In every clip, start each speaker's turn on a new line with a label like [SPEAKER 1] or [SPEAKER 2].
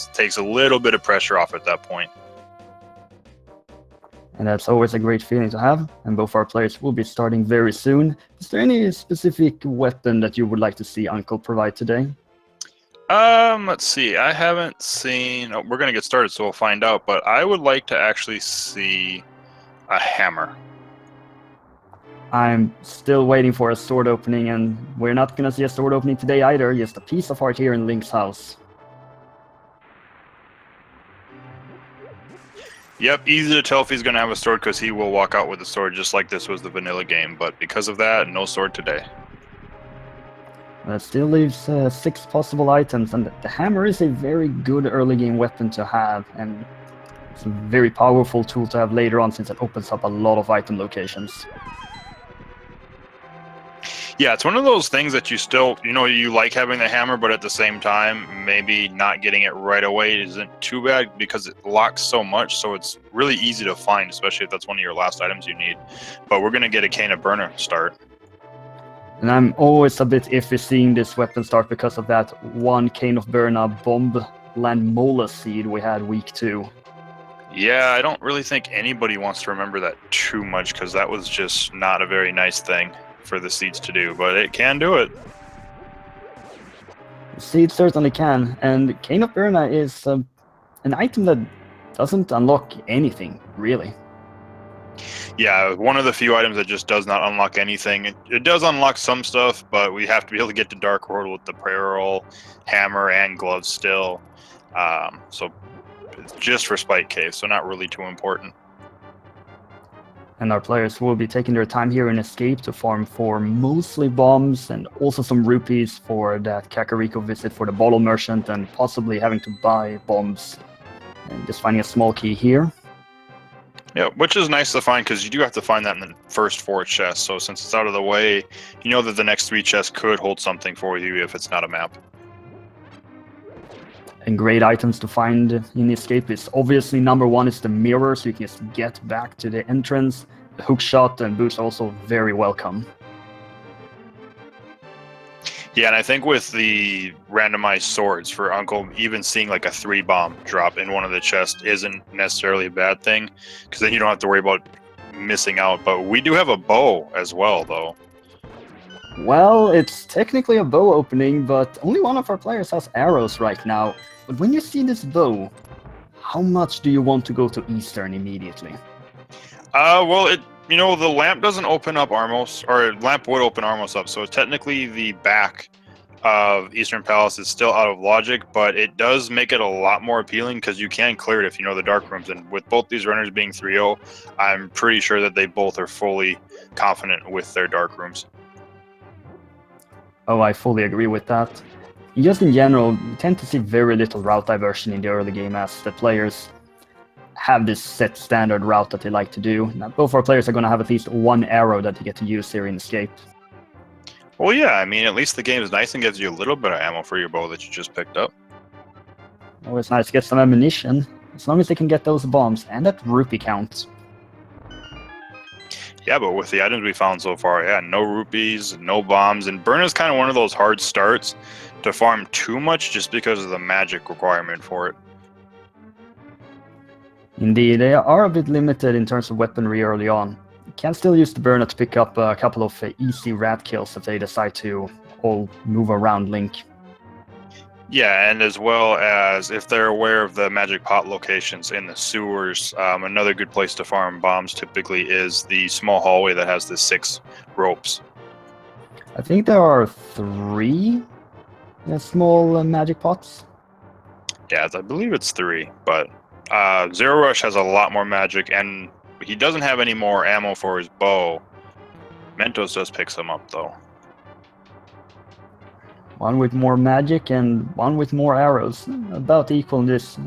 [SPEAKER 1] takes a little bit of pressure off at that point.
[SPEAKER 2] And that's always a great feeling to have, and both our players will be starting very soon. Is there any specific weapon that you would like to see Uncle provide today?
[SPEAKER 1] Let's see. I haven't seen... Oh, we're going to get started, so we'll find out, but I would like to actually see a hammer.
[SPEAKER 2] I'm still waiting for a sword opening, and we're not going to see a sword opening today either, just a piece of art here in Link's house.
[SPEAKER 1] Yep, easy to tell if he's going to have a sword because he will walk out with a sword just like this was the vanilla game, but because of that, no sword today.
[SPEAKER 2] That still leaves 6 possible items, and the hammer is a very good early game weapon to have, and it's a very powerful tool to have later on since it opens up a lot of item locations.
[SPEAKER 1] Yeah, it's one of those things that you still, you like having the hammer, but at the same time, maybe not getting it right away isn't too bad because it locks so much, so it's really easy to find, especially if that's one of your last items you need. But we're going to get a Cane of Burner start.
[SPEAKER 2] And I'm always a bit iffy seeing this weapon start because of that one Cane of Burner Bomb Land Mola seed we had week 2.
[SPEAKER 1] Yeah, I don't really think anybody wants to remember that too much because that was just not a very nice thing for the seeds to do, but it can do it.
[SPEAKER 2] The seed certainly can, and Cane of Burner is an item that doesn't unlock anything, really.
[SPEAKER 1] Yeah, one of the few items that just does not unlock anything. It does unlock some stuff, but we have to be able to get to Dark World with the prayer roll, hammer, and gloves still. So it's just for Spike Cave, so not really too important.
[SPEAKER 2] And our players will be taking their time here in Escape to farm for mostly bombs and also some rupees for that Kakariko visit for the bottle merchant and possibly having to buy bombs and just finding a small key here.
[SPEAKER 1] Yeah, which is nice to find because you do have to find that in the first 4 chests. So since it's out of the way, you know that the next 3 chests could hold something for you if it's not a map.
[SPEAKER 2] And great items to find in Escape is obviously number 1 is the mirror, so you can just get back to the entrance. The hook shot and boost are also very welcome.
[SPEAKER 1] Yeah, and I think with the randomized swords for Uncle, even seeing like a 3-bomb drop in one of the chests isn't necessarily a bad thing, because then you don't have to worry about missing out. But we do have a bow as well, though.
[SPEAKER 2] Well, it's technically a bow opening, but only one of our players has arrows right now. But when you see this bow, how much do you want to go to Eastern immediately?
[SPEAKER 1] Well, the lamp doesn't open up Armos, or lamp would open Armos up, so technically the back of Eastern Palace is still out of logic, but it does make it a lot more appealing because you can clear it if you know the dark rooms, and with both these runners being 3-0, I'm pretty sure that they both are fully confident with their dark rooms.
[SPEAKER 2] Oh, I fully agree with that. Just in general, you tend to see very little route diversion in the early game as the players have this set standard route that they like to do. Now, both our players are going to have at least 1 arrow that they get to use here in Escape.
[SPEAKER 1] Well, yeah, I mean, at least the game is nice and gives you a little bit of ammo for your bow that you just picked up.
[SPEAKER 2] Always nice to get some ammunition, as long as they can get those bombs, and that rupee count.
[SPEAKER 1] Yeah, but with the items we found so far, yeah, no rupees, no bombs, and Burn is kind of one of those hard starts to farm too much just because of the magic requirement for it.
[SPEAKER 2] Indeed, they are a bit limited in terms of weaponry early on. You can still use the burner to pick up a couple of easy rat kills if they decide to all move around Link.
[SPEAKER 1] Yeah, and as well as if they're aware of the magic pot locations in the sewers, another good place to farm bombs typically is the small hallway that has the 6 ropes.
[SPEAKER 2] I think there are 3 small magic pots.
[SPEAKER 1] Yeah, I believe it's 3, but zer0rush has a lot more magic, and he doesn't have any more ammo for his bow. Mentos does pick some up, though.
[SPEAKER 2] One with more magic and one with more arrows. About equal in this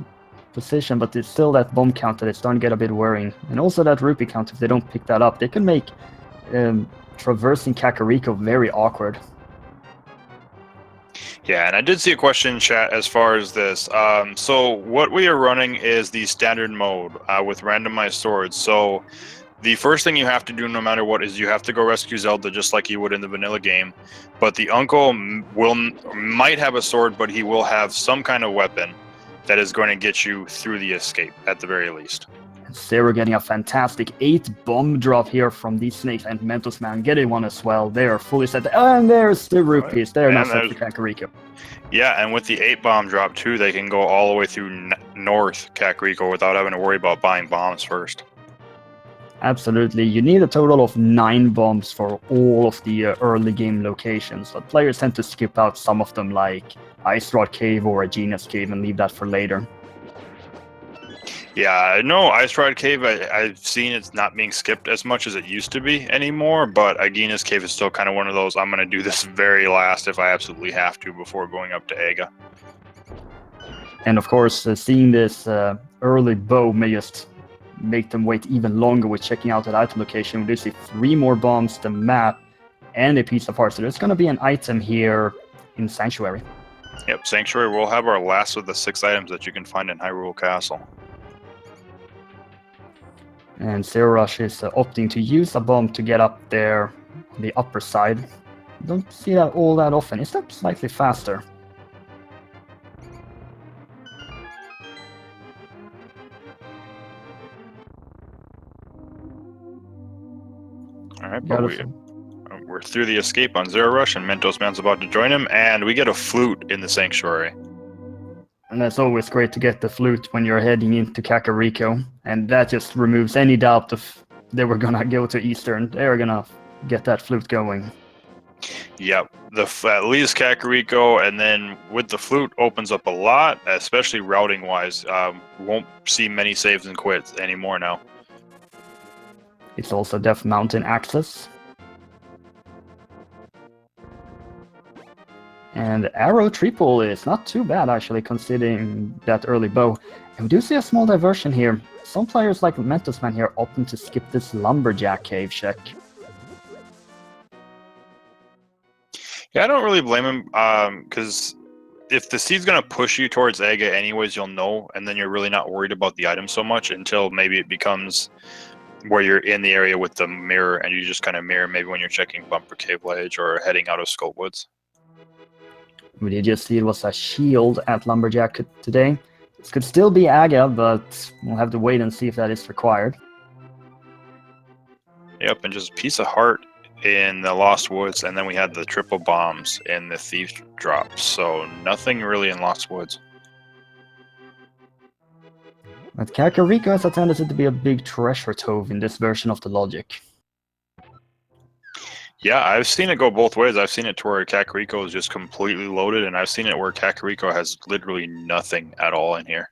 [SPEAKER 2] position, but it's still that bomb count that is starting to get a bit worrying. And also that rupee count, if they don't pick that up, they can make traversing Kakariko very awkward.
[SPEAKER 1] Yeah, and I did see a question in chat as far as this. So what we are running is the standard mode with randomized swords. So the first thing you have to do no matter what is you have to go rescue Zelda just like you would in the vanilla game. But the uncle might have a sword, but he will have some kind of weapon. that is going to get you through the escape at the very least.
[SPEAKER 2] And Zer0rush getting a fantastic 8 bomb drop here from these snakes, and Mentosman getting one as well. They are fully set. And there's the rupees. They're not set for Kakariko.
[SPEAKER 1] Yeah, and with the 8 bomb drop too, they can go all the way through north Kakariko without having to worry about buying bombs first.
[SPEAKER 2] Absolutely. You need a total of 9 bombs for all of the early game locations, but players tend to skip out some of them, like Ice Rod Cave or Aegina's Cave, and leave that for later.
[SPEAKER 1] Yeah, no, Ice Rod Cave, I've seen it's not being skipped as much as it used to be anymore, but Agahnim's Cave is still kind of one of those, I'm going to do this very last if I absolutely have to before going up to Aga.
[SPEAKER 2] And of course, seeing this early bow may just make them wait even longer with checking out that item location. We do see 3 more bombs, the map, and a piece of heart. So there's going to be an item here in Sanctuary.
[SPEAKER 1] Yep, Sanctuary will have our last of the 6 items that you can find in Hyrule Castle.
[SPEAKER 2] And zer0rush is opting to use a bomb to get up there on the upper side. Don't see that all that often. Is that slightly faster?
[SPEAKER 1] Alright, but we're through the escape on zer0rush, and Mentosman's about to join him, and we get a flute in the Sanctuary.
[SPEAKER 2] And that's always great to get the flute when you're heading into Kakariko. And that just removes any doubt of they were gonna go to Eastern. They're gonna get that flute going.
[SPEAKER 1] Yep, at least Kakariko, and then with the flute opens up a lot, especially routing-wise. Won't see many saves and quits anymore now.
[SPEAKER 2] It's also Death Mountain access. And Arrow Triple is not too bad, actually, considering that early bow. And we do see a small diversion here. Some players like Mentosman here opting to skip this Lumberjack Cave check.
[SPEAKER 1] Yeah, I don't really blame him, because if the seed's going to push you towards Aga anyways, you'll know, and then you're really not worried about the item so much until maybe it becomes where you're in the area with the mirror, and you just kind of mirror maybe when you're checking Bumper Cave Ledge or heading out of Scope Woods.
[SPEAKER 2] We did just see it was a shield at Lumberjack today. This could still be Aga, but we'll have to wait and see if that is required.
[SPEAKER 1] Yep, and just a piece of heart in the Lost Woods, and then we had the triple bombs in the Thieves drops, so nothing really in Lost Woods.
[SPEAKER 2] But Kakariko has a tendency to be a big treasure trove in this version of the logic.
[SPEAKER 1] Yeah, I've seen it go both ways. I've seen it to where Kakariko is just completely loaded, and I've seen it where Kakariko has literally nothing at all in here.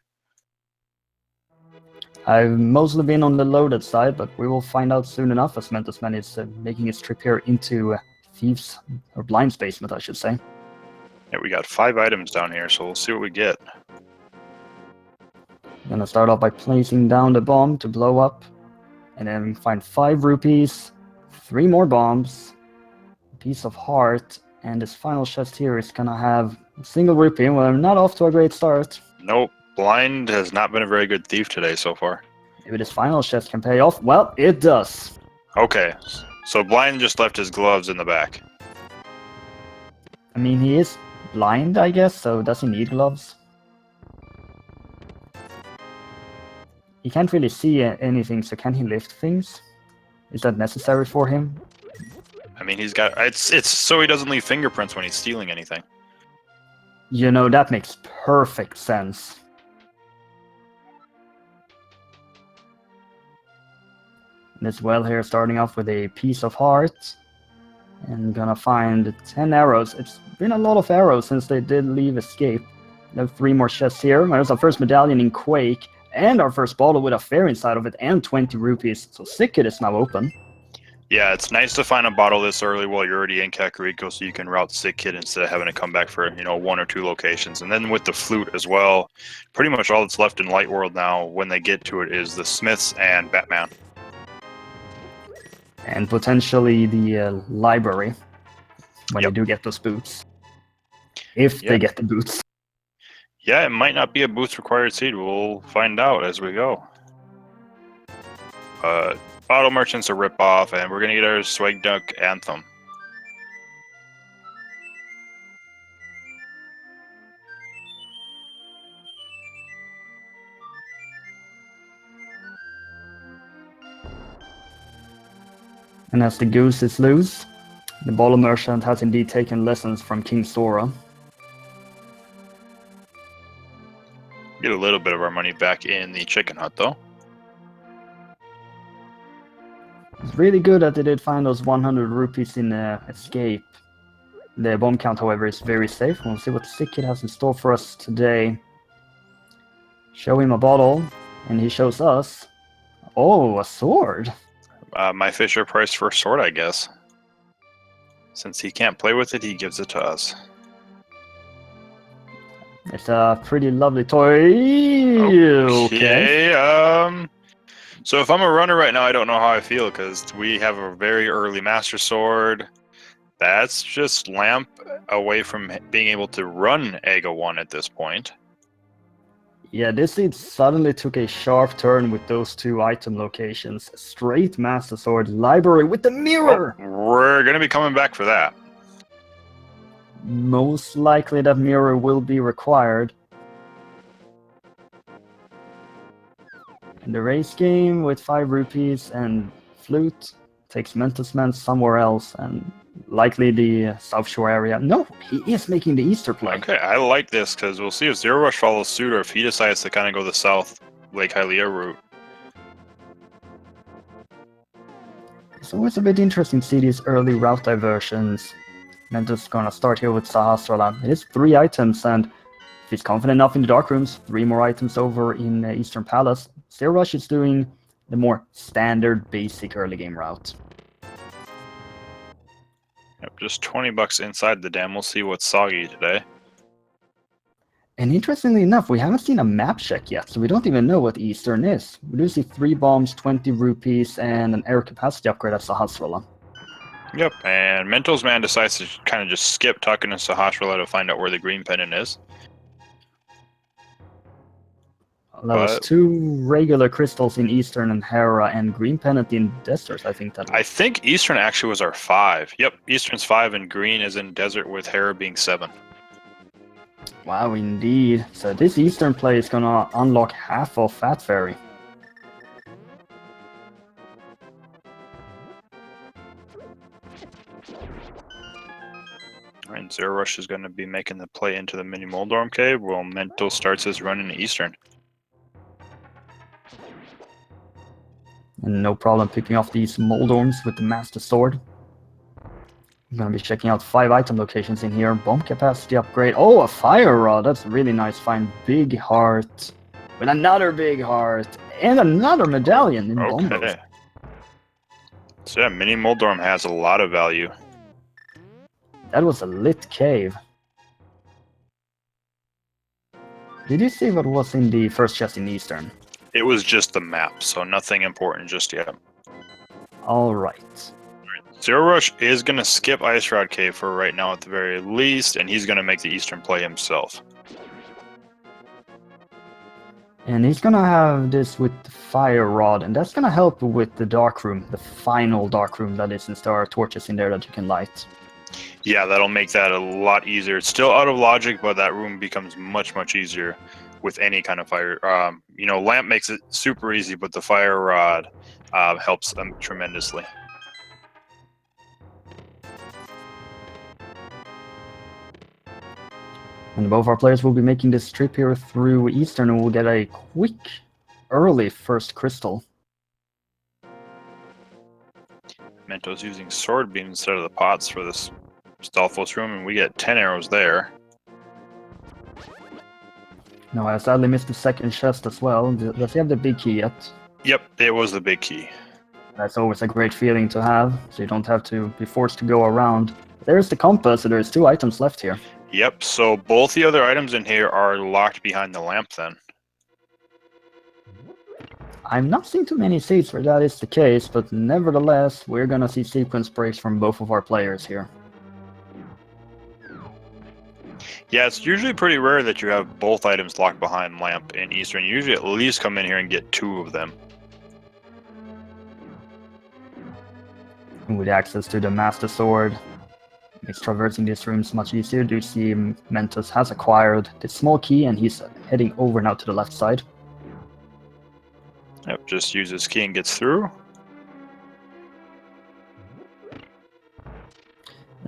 [SPEAKER 2] I've mostly been on the loaded side, but we will find out soon enough as Mentosman is making his trip here into Thieves, or Blind's basement, I should say.
[SPEAKER 1] Yeah, we got 5 items down here, so we'll see what we get.
[SPEAKER 2] Gonna start off by placing down the bomb to blow up, and then find 5 rupees, 3 more bombs, a piece of heart, and this final chest here is gonna have a single rupee. Well, I'm not off to a great start.
[SPEAKER 1] Nope, Blind has not been a very good thief today so far.
[SPEAKER 2] Maybe this final chest can pay off. Well, it does.
[SPEAKER 1] Okay, so Blind just left his gloves in the back.
[SPEAKER 2] I mean, he is blind, I guess, so does he need gloves? He can't really see anything, so can he lift things? Is that necessary for him?
[SPEAKER 1] I mean, he's got it's so he doesn't leave fingerprints when he's stealing anything.
[SPEAKER 2] You know, that makes perfect sense. And as well here, starting off with a piece of heart. And gonna find 10 arrows. It's been a lot of arrows since they did leave escape. We have 3 more chests here. There's our first medallion in Quake. And our first bottle with a fare inside of it and 20 rupees. So Sick Kid is now open.
[SPEAKER 1] Yeah, it's nice to find a bottle this early while you're already in Kakariko, so you can route Sick Kid instead of having to come back for 1 or 2 locations. And then with the flute as well, pretty much all that's left in Light World now when they get to it is the Smiths and Batman.
[SPEAKER 2] And potentially the library when they do get those boots. If they get the boots.
[SPEAKER 1] Yeah, it might not be a boots required seed. We'll find out as we go. Bottle Merchant's a ripoff, and we're going to get our Swag Duck Anthem.
[SPEAKER 2] And as the goose is loose, the bottle merchant has indeed taken lessons from King Sora.
[SPEAKER 1] Get a little bit of our money back in the chicken hut, though.
[SPEAKER 2] It's really good that they did find those 100 rupees in escape. The bomb count, however, is very safe. We'll see what Sick Kid has in store for us today. Show him a bottle, and he shows us... Oh, a sword!
[SPEAKER 1] My Fisher Price for a sword, I guess. Since he can't play with it, he gives it to us.
[SPEAKER 2] It's a pretty lovely toy. Okay.
[SPEAKER 1] So if I'm a runner right now, I don't know how I feel, because we have a very early Master Sword. That's just Lamp away from being able to run Aga 1 at this point.
[SPEAKER 2] Yeah, this seed suddenly took a sharp turn with those two item locations. Straight Master Sword library with the mirror!
[SPEAKER 1] Oh, we're going to be coming back for that.
[SPEAKER 2] Most likely that mirror will be required. And the race game with 5 rupees and Flute takes Mentosman8 somewhere else, and likely the South Shore area. No, he is making the Easter play.
[SPEAKER 1] Okay, I like this, because we'll see if zer0rush follows suit or if he decides to kind of go the south Lake Hylia route.
[SPEAKER 2] It's always a bit interesting to see these early route diversions. I'm just gonna start here with Sahasrara. It is 3 items, and if he's confident enough in the Dark Rooms, 3 more items over in Eastern Palace. zer0rush is doing the more standard, basic early game route.
[SPEAKER 1] Yep, just 20 bucks inside the dam. We'll see what's soggy today.
[SPEAKER 2] And interestingly enough, we haven't seen a map check yet, so we don't even know what Eastern is. We do see 3 bombs, 20 rupees, and an air capacity upgrade at Sahasrara.
[SPEAKER 1] Yep, and Mentosman8 decides to kind of just skip Tucking and Sahasrara to find out where the green pennant is.
[SPEAKER 2] That was 2 regular crystals in Eastern and Hera, and green pennant in Desert, I think that was.
[SPEAKER 1] I think Eastern actually was our 5. Yep, Eastern's 5 and green is in Desert, with Hera being 7.
[SPEAKER 2] Wow, indeed. So this Eastern play is gonna unlock half of Fat Fairy.
[SPEAKER 1] And zer0rush is going to be making the play into the mini Moldorm cave while Mento starts his run into Eastern.
[SPEAKER 2] And no problem picking off these Moldorms with the Master Sword. I'm gonna be checking out 5 item locations in here. Bomb capacity upgrade. Oh, a fire rod. That's really nice find. Big heart. With another big heart. And another medallion in Bombos.
[SPEAKER 1] Okay. So yeah, mini Moldorm has a lot of value.
[SPEAKER 2] That was a lit cave. Did you see what was in the first chest in Eastern?
[SPEAKER 1] It was just the map, so nothing important just yet.
[SPEAKER 2] Alright.
[SPEAKER 1] zer0rush is going to skip Ice Rod Cave for right now at the very least, and he's going to make the Eastern play himself.
[SPEAKER 2] And he's gonna have this with the fire rod, and that's gonna help with the dark room, the final dark room that is, since there are torches in there that you can light.
[SPEAKER 1] Yeah, that'll make that a lot easier. It's still out of logic, but that room becomes much, much easier with any kind of fire. You know, Lamp makes it super easy, but the fire rod helps them tremendously.
[SPEAKER 2] And both our players will be making this trip here through Eastern, and we'll get a quick, early first crystal.
[SPEAKER 1] Mento's using sword beam instead of the pots for this Stalfos room, and we get 10 arrows there.
[SPEAKER 2] No, I sadly missed the second chest as well. Does he have the big key yet?
[SPEAKER 1] Yep, it was the big key.
[SPEAKER 2] That's always a great feeling to have, so you don't have to be forced to go around. There's the compass, so there's 2 items left here.
[SPEAKER 1] Yep, so both the other items in here are locked behind the lamp then.
[SPEAKER 2] I'm not seeing too many seats where that is the case, but nevertheless, we're gonna see sequence breaks from both of our players here.
[SPEAKER 1] Yeah, it's usually pretty rare that you have both items locked behind lamp in Eastern. You usually at least come in here and get 2 of them.
[SPEAKER 2] And with access to the Master Sword, makes traversing these rooms much easier. Do you see Mentos has acquired this small key, and he's heading over now to the left side.
[SPEAKER 1] Yep, just uses key and gets through.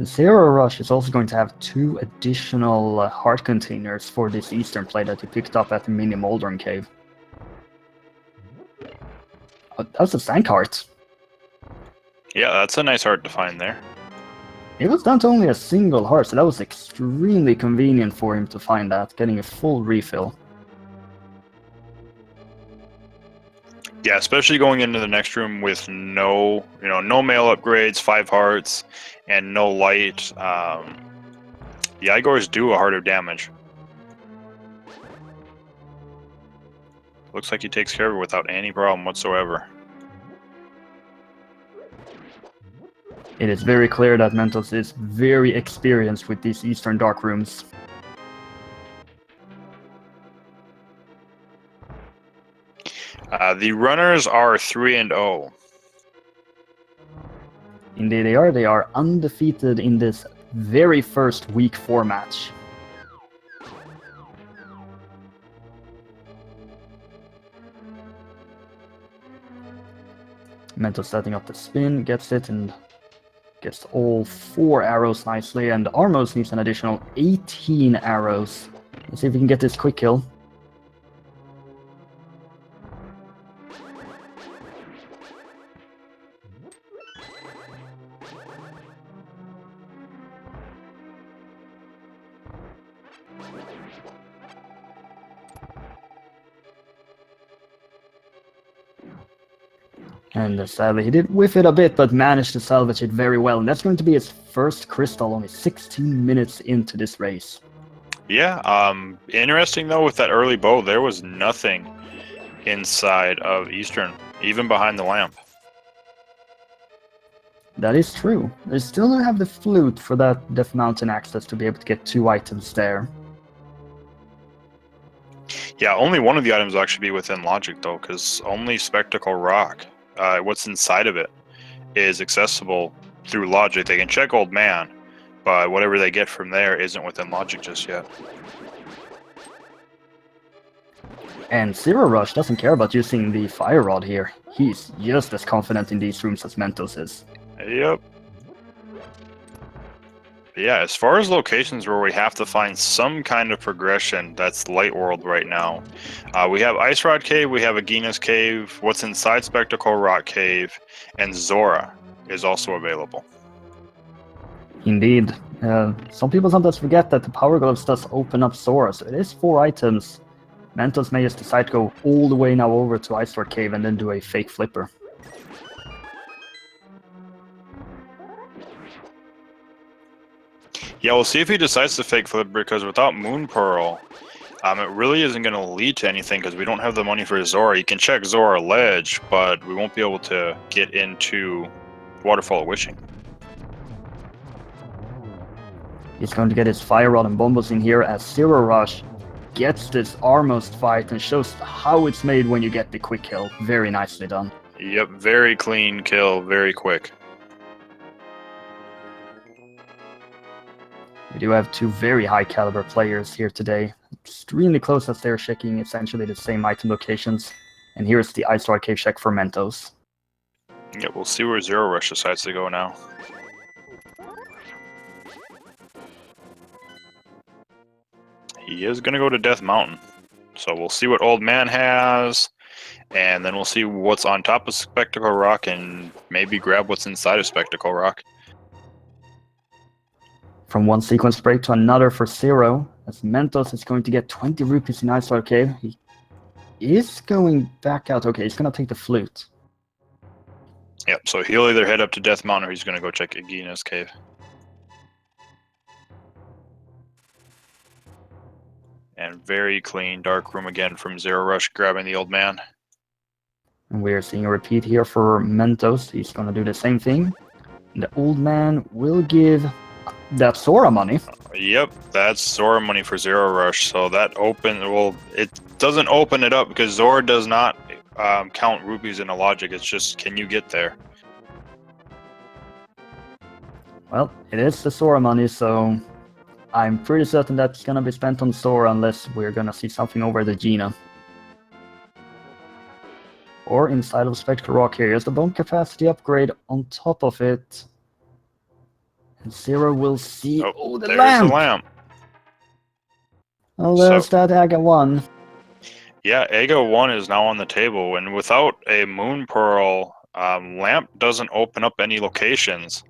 [SPEAKER 2] zer0rush is also going to have 2 additional heart containers for this eastern play that he picked up at the mini Moldorm cave. Oh, that's a stank heart.
[SPEAKER 1] Yeah, that's a nice heart to find there.
[SPEAKER 2] It was down to only a single heart, so that was extremely convenient for him to find that, getting a full refill.
[SPEAKER 1] Yeah, especially going into the next room with no mail upgrades, 5 hearts, and no light. The Igors do a heart of damage. Looks like he takes care of it without any problem whatsoever.
[SPEAKER 2] It is very clear that Mentos is very experienced with these Eastern Dark Rooms.
[SPEAKER 1] The runners are 3-0.
[SPEAKER 2] Indeed they are. They are undefeated in this very first Week 4 match. Mentos setting up the spin, gets it, and gets all 4 arrows nicely, and Armos needs an additional 18 arrows. Let's see if we can get this quick kill. And sadly, he did whiff it a bit, but managed to salvage it very well. And that's going to be his first crystal, only 16 minutes into this race.
[SPEAKER 1] Yeah, interesting though, with that early bow, there was nothing inside of Eastern, even behind the lamp.
[SPEAKER 2] That is true. They still don't have the flute for that Death Mountain access to be able to get 2 items there.
[SPEAKER 1] Yeah, only one of the items will actually be within logic though, because only Spectacle Rock, what's inside of it, is accessible through logic. They can check Old Man, but whatever they get from there isn't within logic just yet.
[SPEAKER 2] And zer0rush doesn't care about using the Fire Rod here. He's just as confident in these rooms as Mentos is.
[SPEAKER 1] Yep. Yeah, as far as locations where we have to find some kind of progression, that's Light World right now. We have Ice Rod Cave, we have Agahnim Cave, what's inside Spectacle Rock Cave, and Zora is also available.
[SPEAKER 2] Indeed. Some people sometimes forget that the Power Gloves does open up Zora, so it is 4 items. Mentos may just decide to go all the way now over to Ice Rod Cave and then do a fake flipper.
[SPEAKER 1] Yeah, we'll see if he decides to fake flip, because without Moon Pearl, it really isn't going to lead to anything because we don't have the money for Zora. You can check Zora Ledge, but we won't be able to get into Waterfall of Wishing.
[SPEAKER 2] He's going to get his Fire Rod and Bombos in here as zer0rush gets this Armos fight and shows how it's made when you get the quick kill. Very nicely done.
[SPEAKER 1] Yep, very clean kill, very quick.
[SPEAKER 2] We do have 2 very high caliber players here today. Extremely close as they're checking essentially the same item locations. And here's the Ice Rod Cave check for Mentos.
[SPEAKER 1] Yeah, we'll see where zer0rush decides to go now. He is going to go to Death Mountain. So we'll see what Old Man has, and then we'll see what's on top of Spectacle Rock and maybe grab what's inside of Spectacle Rock.
[SPEAKER 2] From one sequence break to another for Zero, as Mentos is going to get 20 rupees in Ice Rod Cave. He is going back out. Okay, he's going to take the flute.
[SPEAKER 1] Yep, so he'll either head up to Death Mountain or he's going to go check Aghanims Cave. And very clean dark room again from zer0rush grabbing the Old Man.
[SPEAKER 2] And we're seeing a repeat here for Mentos. He's going to do the same thing. And the Old Man will give that Zora money.
[SPEAKER 1] Yep, that's Zora money for zer0rush. So that it doesn't open it up because Zora does not count rupees in a logic. It's just, can you get there?
[SPEAKER 2] Well, it is the Zora money, so I'm pretty certain that's going to be spent on Zora unless we're going to see something over the Gina. Or inside of Spectral Rock here. Here's the bone capacity upgrade on top of it. And Zero will see. Oh, the
[SPEAKER 1] there's
[SPEAKER 2] lamp!
[SPEAKER 1] the lamp.
[SPEAKER 2] Oh, there's
[SPEAKER 1] So-
[SPEAKER 2] that Aga 1.
[SPEAKER 1] Yeah, Aga 1 is now on the table, and without a Moon Pearl, lamp doesn't open up any locations.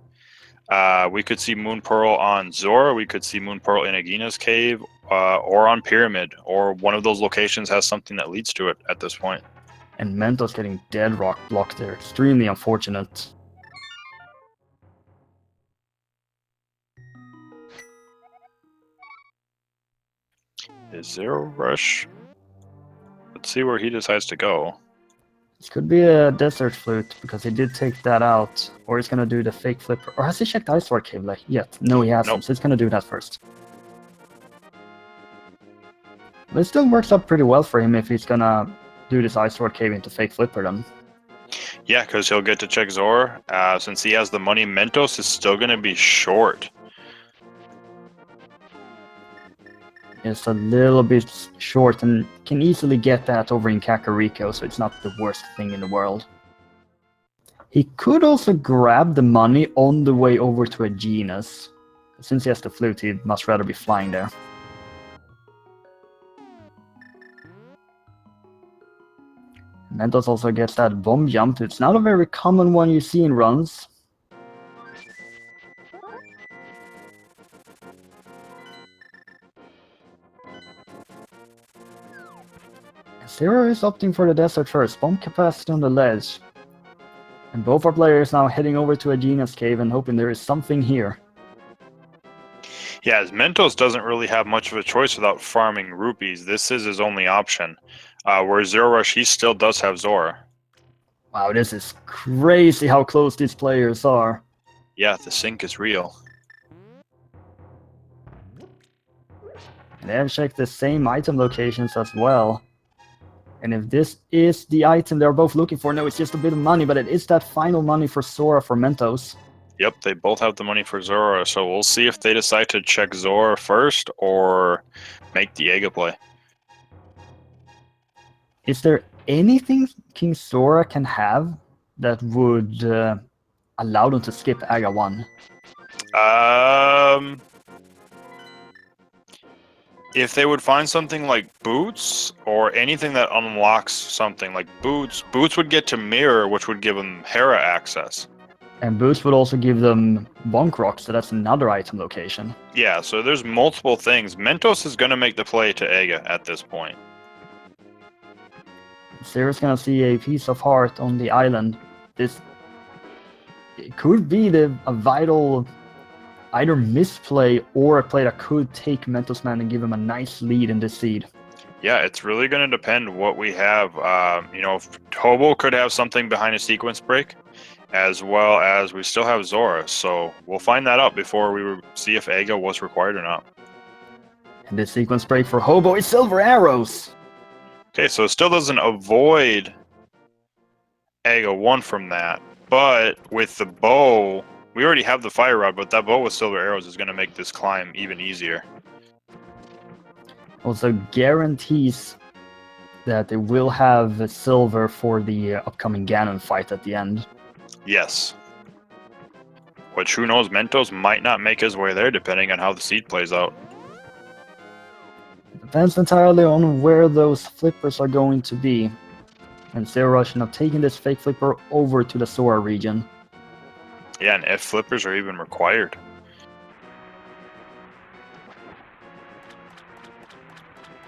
[SPEAKER 1] We could see Moon Pearl on Zora, we could see Moon Pearl in Agina's cave, or on Pyramid, or one of those locations has something that leads to it at this point.
[SPEAKER 2] And Mentos getting dead rock blocked there. Extremely unfortunate.
[SPEAKER 1] Is zer0rush? Let's see where he decides to go.
[SPEAKER 2] This could be a desert flute because he did take that out. Or he's gonna do the fake flipper. Or has he checked Ice Sword Cave yet? No, he hasn't.
[SPEAKER 1] Nope.
[SPEAKER 2] So he's gonna do that first. But it still works out pretty well for him if he's gonna do this Ice Sword Cave into fake flipper then.
[SPEAKER 1] Yeah, because he'll get to check Zor. Since he has the money, Mentos is still going to be short.
[SPEAKER 2] It's a little bit short and can easily get that over in Kakariko, so it's not the worst thing in the world. He could also grab the money on the way over to a genus. Since he has the flute, he'd much rather be flying there. Mentos also gets that bomb jump. It's not a very common one you see in runs. Zero is opting for the desert first. Bomb capacity on the ledge. And both our players now heading over to a genus cave and hoping there is something here.
[SPEAKER 1] Yeah, as Mentos doesn't really have much of a choice without farming rupees. This is his only option. Where zer0rush, he still does have Zora.
[SPEAKER 2] Wow, this is crazy how close these players are.
[SPEAKER 1] Yeah, the sync is real.
[SPEAKER 2] And they have checked the same item locations as well. And if this is the item they're both looking for, no, it's just a bit of money, but it is that final money for Sora for Mentos.
[SPEAKER 1] Yep, they both have the money for Zora, so we'll see if they decide to check Zora first or make the Aga play.
[SPEAKER 2] Is there anything King Sora can have that would allow them to skip Aga 1?
[SPEAKER 1] If they would find something like boots or anything that unlocks something like boots would get to Mirror, which would give them Hera access.
[SPEAKER 2] And boots would also give them Bonk Rock, so that's another item location.
[SPEAKER 1] Yeah, so there's multiple things. Mentos is going to make the play to Aga at this point.
[SPEAKER 2] Zero's gonna see a piece of heart on the island. This it could be a vital either misplay or a play that could take Mentosman and give him a nice lead in this seed.
[SPEAKER 1] Yeah, it's really going to depend what we have. Hobo could have something behind a sequence break, as well as we still have Zora. So we'll find that out before we see if Aga was required or not.
[SPEAKER 2] And this sequence break for Hobo is silver arrows.
[SPEAKER 1] Okay, so it still doesn't avoid Aga 1 from that, but with the bow, we already have the fire rod, but that bow with silver arrows is going to make this climb even easier.
[SPEAKER 2] Also guarantees that they will have silver for the upcoming Ganon fight at the end.
[SPEAKER 1] Yes. Which, who knows, Mentos might not make his way there depending on how the seed plays out.
[SPEAKER 2] Depends entirely on where those flippers are going to be. And zer0rush now taking this fake flipper over to the Sora region.
[SPEAKER 1] Yeah, and if flippers are even required.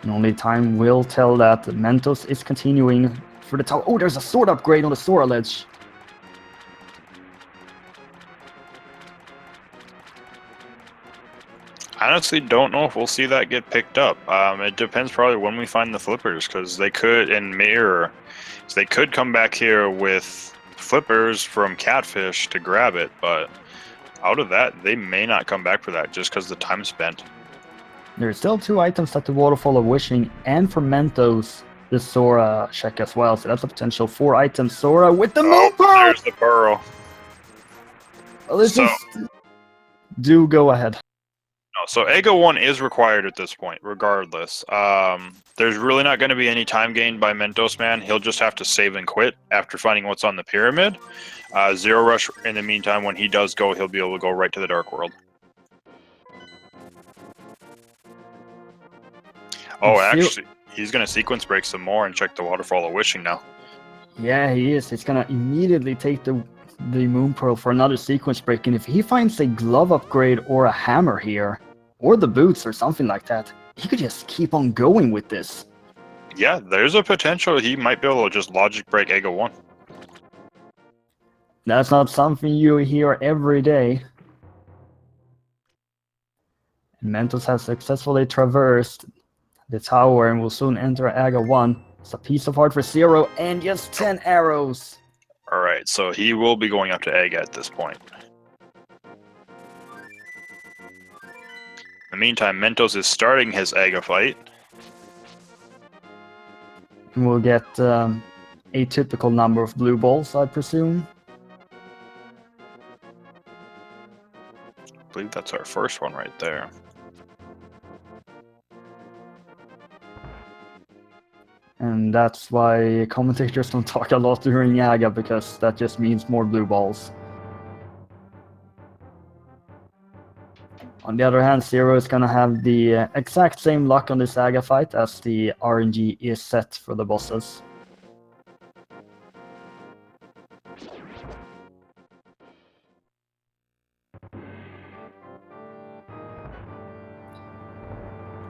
[SPEAKER 2] And only time will tell that. Mentos is continuing for the tower. Oh, there's a sword upgrade on the Sora ledge.
[SPEAKER 1] I honestly don't know if we'll see that get picked up. It depends probably when we find the flippers, because they could, in Mirror, so they could come back here with flippers from Catfish to grab it, but out of that, they may not come back for that just because the time spent.
[SPEAKER 2] There's still 2 items at the Waterfall of Wishing, and for Mentos, the Sora check as well, so that's a potential 4 items. Sora with the Moon Pearl!
[SPEAKER 1] There's the burrow.
[SPEAKER 2] Well, this
[SPEAKER 1] So-
[SPEAKER 2] is... Do go ahead.
[SPEAKER 1] No, So Aga 1 is required at this point, regardless. There's really not going to be any time gained by Mentosman. He'll just have to save and quit after finding what's on the pyramid. zer0rush, in the meantime, when he does go, he'll be able to go right to the Dark World. Oh, actually, he's going to sequence break some more and check the Waterfall of Wishing now.
[SPEAKER 2] Yeah, he is. He's gonna immediately take the Moon Pearl for another sequence break, and if he finds a glove upgrade or a hammer here, or the boots or something like that, he could just keep on going with this.
[SPEAKER 1] Yeah, there's a potential he might be able to just logic break Aga 1.
[SPEAKER 2] That's not something you hear every day. And Mentos has successfully traversed the tower and will soon enter Aga 1. It's a piece of heart for 0 and just 10 arrows.
[SPEAKER 1] Alright, so he will be going up to Aga at this point. In the meantime, Mentos is starting his Aga fight.
[SPEAKER 2] And we'll get a typical number of blue balls, I presume.
[SPEAKER 1] I believe that's our first one right there.
[SPEAKER 2] And that's why commentators don't talk a lot during Aga, because that just means more blue balls. On the other hand, 0 is going to have the exact same luck on this Aga fight as the RNG is set for the bosses.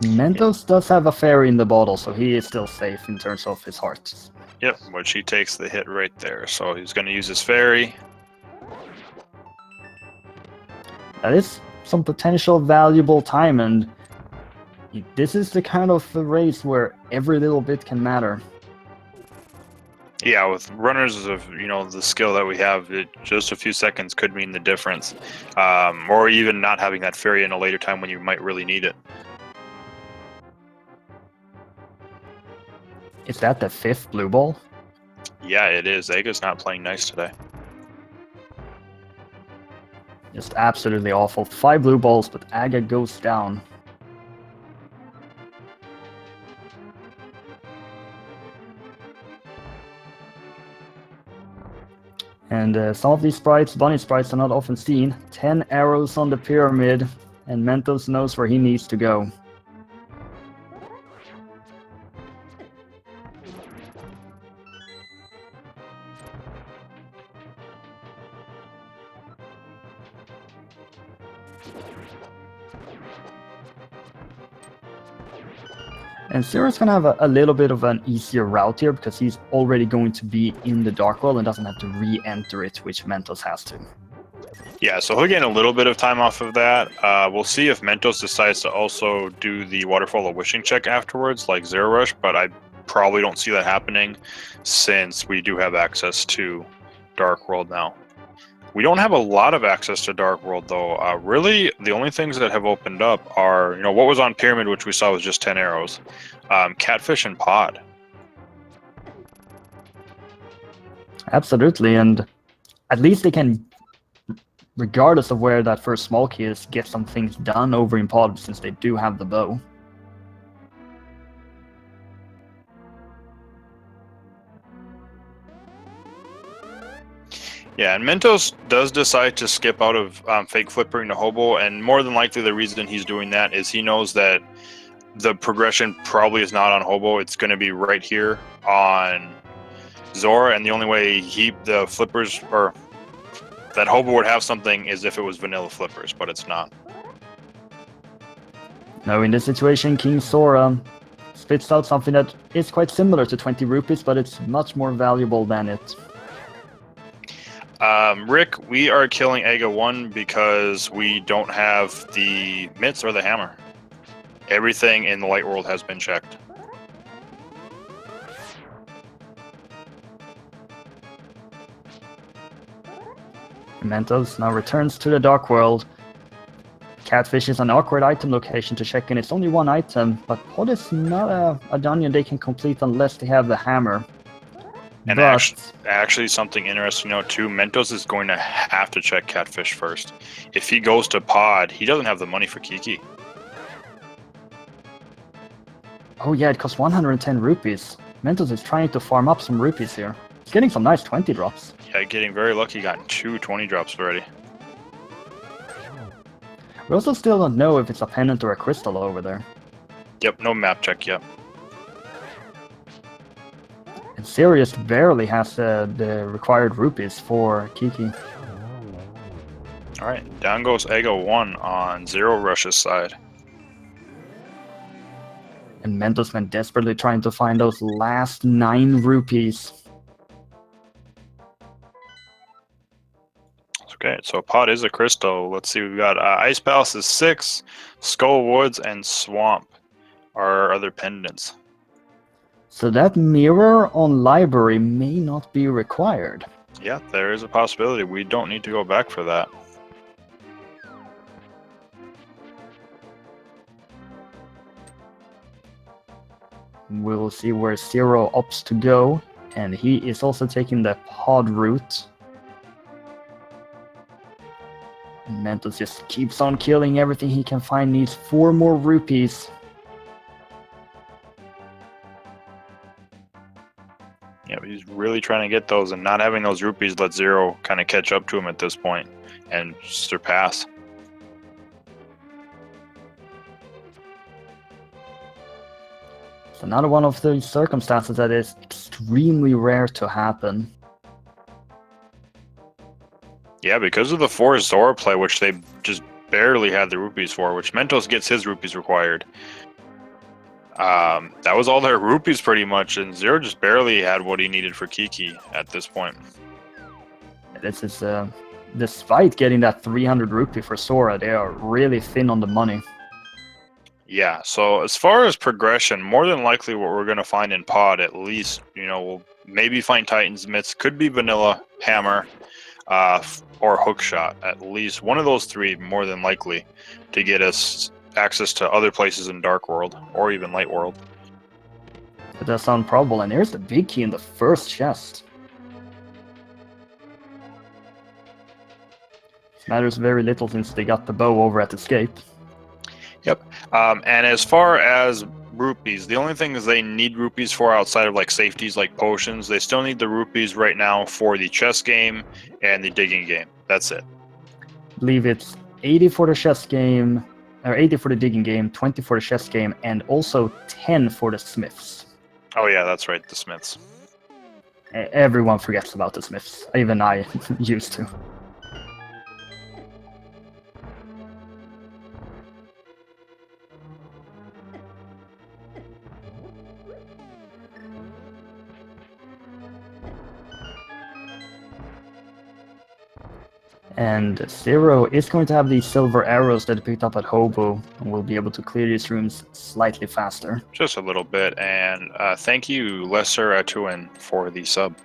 [SPEAKER 2] Mentos does have a fairy in the bottle, so he is still safe in terms of his hearts.
[SPEAKER 1] Yep, which he takes the hit right there. So he's going to use his fairy.
[SPEAKER 2] That is some potential valuable time, and this is the kind of race where every little bit can matter.
[SPEAKER 1] Yeah, with runners of the skill that we have, just a few seconds could mean the difference, or even not having that fairy in a later time when you might really need it.
[SPEAKER 2] Is that the 5th blue ball?
[SPEAKER 1] Yeah, it is. Aga's not playing nice today.
[SPEAKER 2] Just absolutely awful. 5 blue balls, but Aga goes down. And some of these sprites, bunny sprites, are not often seen. 10 arrows on the pyramid, and Mentos knows where he needs to go. And 0's going to have a little bit of an easier route here, because he's already going to be in the Dark World and doesn't have to re-enter it, which Mentos has to.
[SPEAKER 1] Yeah, so he'll gain a little bit of time off of that. We'll see if Mentos decides to also do the Waterfall of Wishing check afterwards, like zer0rush, but I probably don't see that happening since we do have access to Dark World now. We don't have a lot of access to Dark World, though. Really, the only things that have opened up are, what was on Pyramid, which we saw was just 10 arrows. Catfish and Pod.
[SPEAKER 2] Absolutely, and at least they can, regardless of where that first small key is, get some things done over in Pod, since they do have the bow.
[SPEAKER 1] Yeah, and Mentos does decide to skip out of fake flippering to Hobo, and more than likely the reason he's doing that is he knows that the progression probably is not on Hobo. It's going to be right here on Zora, and the only way the flippers, or that Hobo would have something, is if it was vanilla flippers, but it's not.
[SPEAKER 2] Now in this situation, King Sora spits out something that is quite similar to 20 rupees, but it's much more valuable than it.
[SPEAKER 1] Rick, we are killing Aga 1 because we don't have the mitts or the hammer. Everything in the light world has been checked.
[SPEAKER 2] Mentos now returns to the Dark World. Catfish is an awkward item location to check in. It's only one item, but Pod is not a dungeon they can complete unless they have the hammer.
[SPEAKER 1] And actually, something interesting to note too, Mentos is going to have to check Catfish first. If he goes to Pod, he doesn't have the money for Kiki.
[SPEAKER 2] Oh yeah, it costs 110 rupees. Mentos is trying to farm up some rupees here. He's getting some nice 20 drops.
[SPEAKER 1] Yeah, getting very lucky, gotten 2 20 drops already.
[SPEAKER 2] We also still don't know if it's a pennant or a crystal over there.
[SPEAKER 1] Yep, no map check yet.
[SPEAKER 2] And Sirius barely has the required rupees for Kiki.
[SPEAKER 1] Alright, down goes Ego 1 on zer0rush's side.
[SPEAKER 2] And Mentosman desperately trying to find those last 9 rupees.
[SPEAKER 1] Okay, so Pod is a crystal. Let's see, we've got Ice Palace is 6, Skull Woods, and Swamp are other pendants.
[SPEAKER 2] So that mirror on library may not be required.
[SPEAKER 1] Yeah, there is a possibility. We don't need to go back for that.
[SPEAKER 2] We'll see where Zero opts to go, and he is also taking the pod route. Mentos just keeps on killing everything he can find, needs 4 more rupees.
[SPEAKER 1] Yeah, but he's really trying to get those, and not having those rupees let Zero kind of catch up to him at this point and surpass.
[SPEAKER 2] It's another one of those circumstances that is extremely rare to happen.
[SPEAKER 1] Yeah, because of the 4 Zora play, which they just barely had the rupees for, which Mentos gets his rupees required. That was all their rupees pretty much, and Zero just barely had what he needed for Kiki at this point.
[SPEAKER 2] This is, despite getting that 300 rupee for Sora, they are really thin on the money.
[SPEAKER 1] Yeah, so as far as progression, more than likely what we're going to find in Pod, at least, we'll maybe find Titan's Mitts, could be Vanilla, Hammer, or Hookshot. At least one of those 3, more than likely, to get us access to other places in Dark World, or even Light World.
[SPEAKER 2] It does sound probable, and there's the big key in the first chest. This matters very little since they got the bow over at Escape.
[SPEAKER 1] Yep. And as far as rupees, the only things they need rupees for outside of like safeties like potions, they still need the rupees right now for the chess game and the digging game. That's it.
[SPEAKER 2] I believe it's 80 for the chess game, or 80 for the digging game, 20 for the chess game, and also 10 for the smiths.
[SPEAKER 1] Oh yeah, that's right, the smiths.
[SPEAKER 2] Everyone forgets about the smiths. Even I used to. And Zero is going to have these silver arrows that he picked up at Hobo, and will be able to clear these rooms slightly faster.
[SPEAKER 1] Just a little bit, and thank you, Lesser Atuin, for the sub.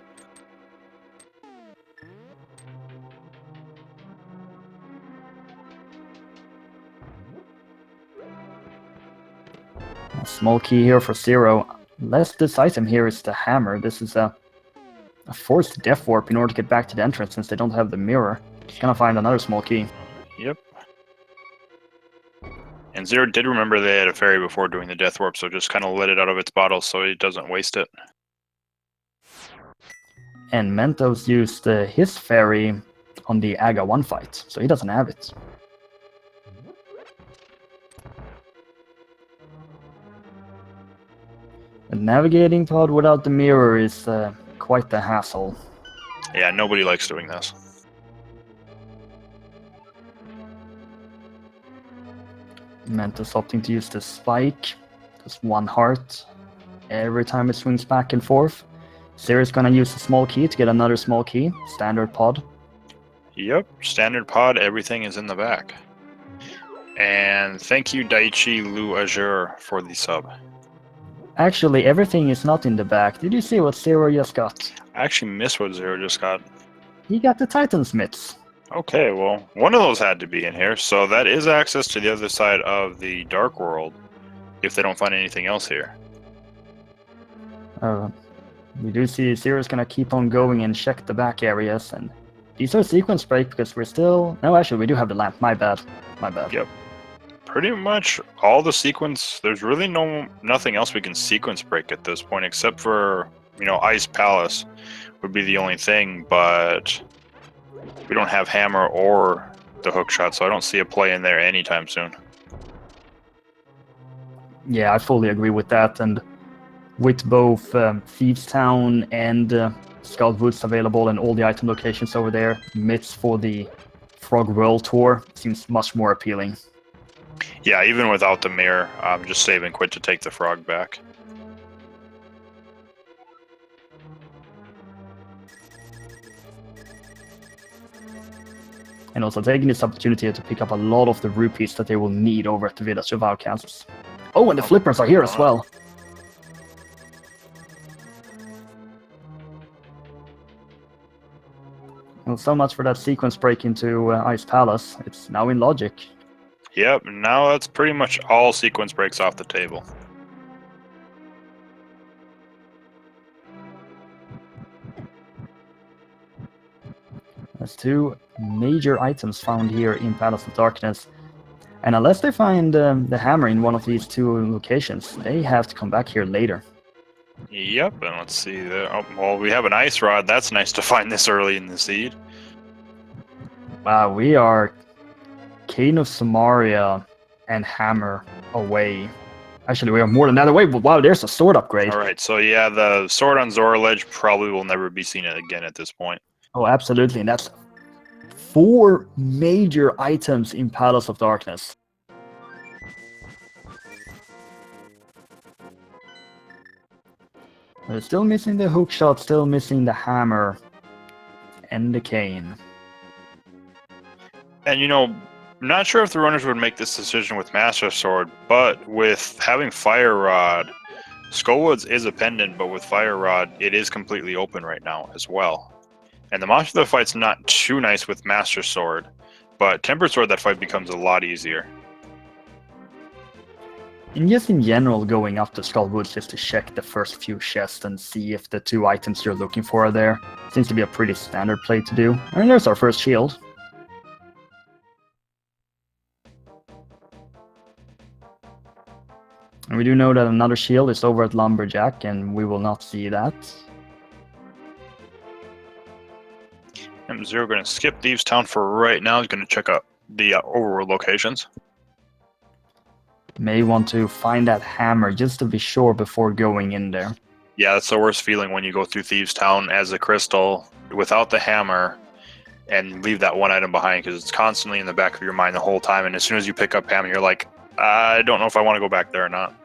[SPEAKER 2] A small key here for Zero. Less decisive here is the hammer. This is a forced death warp in order to get back to the entrance since they don't have the mirror. He's gonna find another small key.
[SPEAKER 1] Yep. And Zero did remember they had a fairy before doing the death warp, so just kind of let it out of its bottle so it doesn't waste it.
[SPEAKER 2] And Mentos used his fairy on the Aga 1 fight, so he doesn't have it. A navigating pod without the mirror is quite the hassle.
[SPEAKER 1] Yeah, nobody likes doing this.
[SPEAKER 2] Mentos opting to use the spike. Just 1 heart every time it swings back and forth. Zero's gonna use the small key to get another small key. Standard pod.
[SPEAKER 1] Yep, standard pod, everything is in the back. And thank you, Daichi Lu Azure, for the sub.
[SPEAKER 2] Actually, everything is not in the back. Did you see what Zero just got?
[SPEAKER 1] I actually missed what Zero just got.
[SPEAKER 2] He got the Titan's Mitts.
[SPEAKER 1] Okay, well, one of those had to be in here, so that is access to the other side of the Dark World, if they don't find anything else here.
[SPEAKER 2] We do see Zero's gonna keep on going and check the back areas, and these are sequence break because we're still... No, actually, we do have the lamp. My bad.
[SPEAKER 1] Yep. Pretty much all the sequence. There's really nothing else we can sequence break at this point, except for, you know, Ice Palace would be the only thing, but we don't have hammer or the hook shot, so I don't see a play in there anytime soon.
[SPEAKER 2] Yeah, I fully agree with that, and with both Thieves Town and Scout Woods available and all the item locations over there, myths for the Frog World Tour seems much more appealing.
[SPEAKER 1] Yeah, even without the mirror, I'm just saving Quid to take the frog back.
[SPEAKER 2] And also taking this opportunity to pick up a lot of the rupees that they will need over at the Village of Outcasts. Oh, and the flippers are here as well. Well, so much for that sequence break into Ice Palace. It's now in logic.
[SPEAKER 1] Yep, now that's pretty much all sequence breaks off the table.
[SPEAKER 2] There's two major items found here in Palace of Darkness. And unless they find the hammer in one of these two locations, they have to come back here later.
[SPEAKER 1] Yep, and let's see. Oh, well, we have an ice rod. That's nice to find this early in the seed.
[SPEAKER 2] Wow, we are Cane of Samaria and hammer away. Actually, we are more than that away, but wow, there's a sword upgrade.
[SPEAKER 1] Alright, so yeah, the sword on Zora Ledge probably will never be seen again at this point.
[SPEAKER 2] Oh, absolutely, and that's 4 major items in Palace of Darkness. We're still missing the hook shot, still missing the hammer and the cane.
[SPEAKER 1] And you know, not sure if the runners would make this decision with Master Sword, but with having Fire Rod, Skullwoods is a pendant, but with Fire Rod, it is completely open right now as well. And the monster fight's not too nice with Master Sword, but Tempered Sword, that fight becomes a lot easier.
[SPEAKER 2] And just in general, going up to Skullwoods just to check the first few chests and see if the 2 items you're looking for are there seems to be a pretty standard play to do. And there's our first shield. And we do know that another shield is over at Lumberjack, and we will not see that.
[SPEAKER 1] M0 going to skip Thieves Town for right now. He's going to check out the overworld locations.
[SPEAKER 2] May want to find that hammer just to be sure before going in there.
[SPEAKER 1] Yeah, that's the worst feeling when you go through Thieves Town as a crystal without the hammer and leave that one item behind, because it's constantly in the back of your mind the whole time, and as soon as you pick up hammer, you're like, I don't know if I want to go back there or not.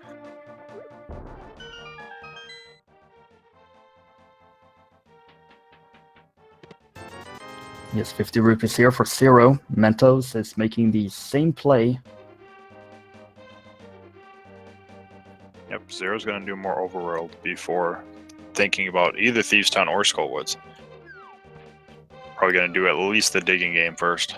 [SPEAKER 2] Yes, 50 rupees here for Zero. Mentos is making the same play.
[SPEAKER 1] Yep, Zero's going to do more overworld before thinking about either Thieves Town or Skullwoods. Probably going to do at least the digging game first.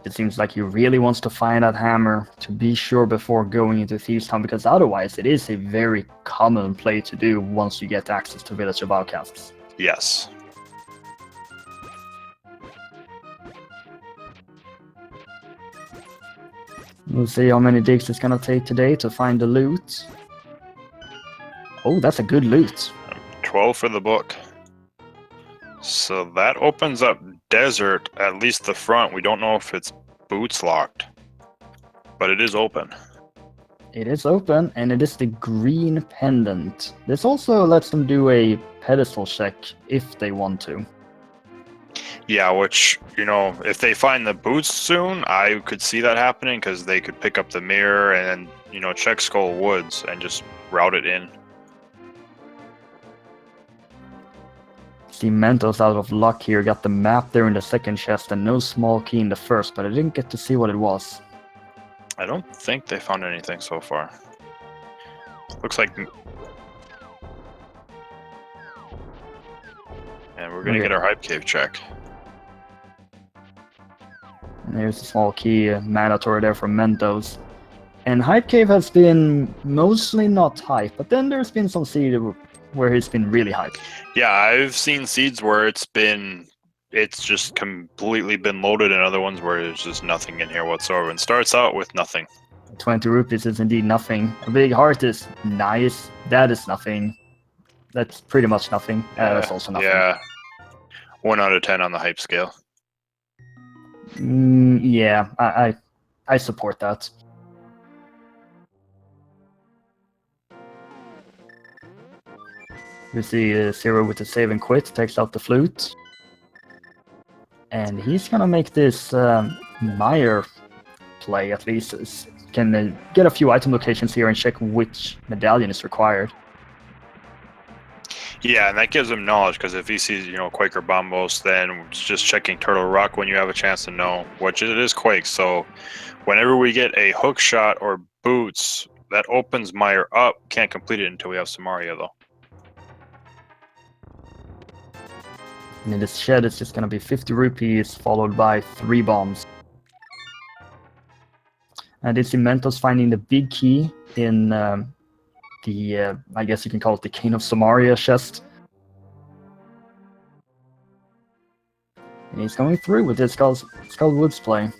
[SPEAKER 2] It seems like he really wants to find that hammer to be sure before going into Thieves Town, because otherwise it is a very common play to do once you get access to Village of Outcasts.
[SPEAKER 1] Yes.
[SPEAKER 2] We'll see how many digs it's gonna take today to find the loot. Oh, that's a good loot.
[SPEAKER 1] 12 for the book. So that opens up desert, at least the front. We don't know if it's boots locked, but it is open.
[SPEAKER 2] It is open, and it is the green pendant. This also lets them do a pedestal check if they want to.
[SPEAKER 1] Yeah, which, you know, if they find the boots soon, I could see that happening, because they could pick up the mirror and then, you know, check Skull Woods and just route it in.
[SPEAKER 2] See, Mentos out of luck here, got the map there in the second chest and no small key in the first, but I didn't get to see what it was.
[SPEAKER 1] I don't think they found anything so far. Looks like... And we're gonna get our Hype Cave check.
[SPEAKER 2] And there's a small key mandatory there from Mentos. And Hype Cave has been mostly not hype, but then there's been some seed where it's been really hype.
[SPEAKER 1] Yeah, I've seen seeds where it's been it's just completely been loaded, and other ones where there's just nothing in here whatsoever. And starts out with nothing.
[SPEAKER 2] 20 rupees is indeed nothing. A big heart is nice. That is nothing. That's pretty much nothing. That's also nothing.
[SPEAKER 1] Yeah. 1 out of 10 on the hype scale.
[SPEAKER 2] Yeah, I support that. We see Zero with the save and quit, takes out the flute. And he's gonna make this Mire play, at least. Can get a few item locations here and check which medallion is required.
[SPEAKER 1] Yeah, and that gives him knowledge, because if he sees, Quake or Bombos, then it's just checking Turtle Rock when you have a chance to know, which it is Quake. So whenever we get a hook shot or boots, that opens Mire up. Can't complete it until we have Samaria, though.
[SPEAKER 2] And in this shed, it's just gonna be 50 rupees, followed by 3 bombs. And it's Mentos finding the big key in the, I guess you can call it the King of Samaria chest. And he's going through with this Skull Woods play.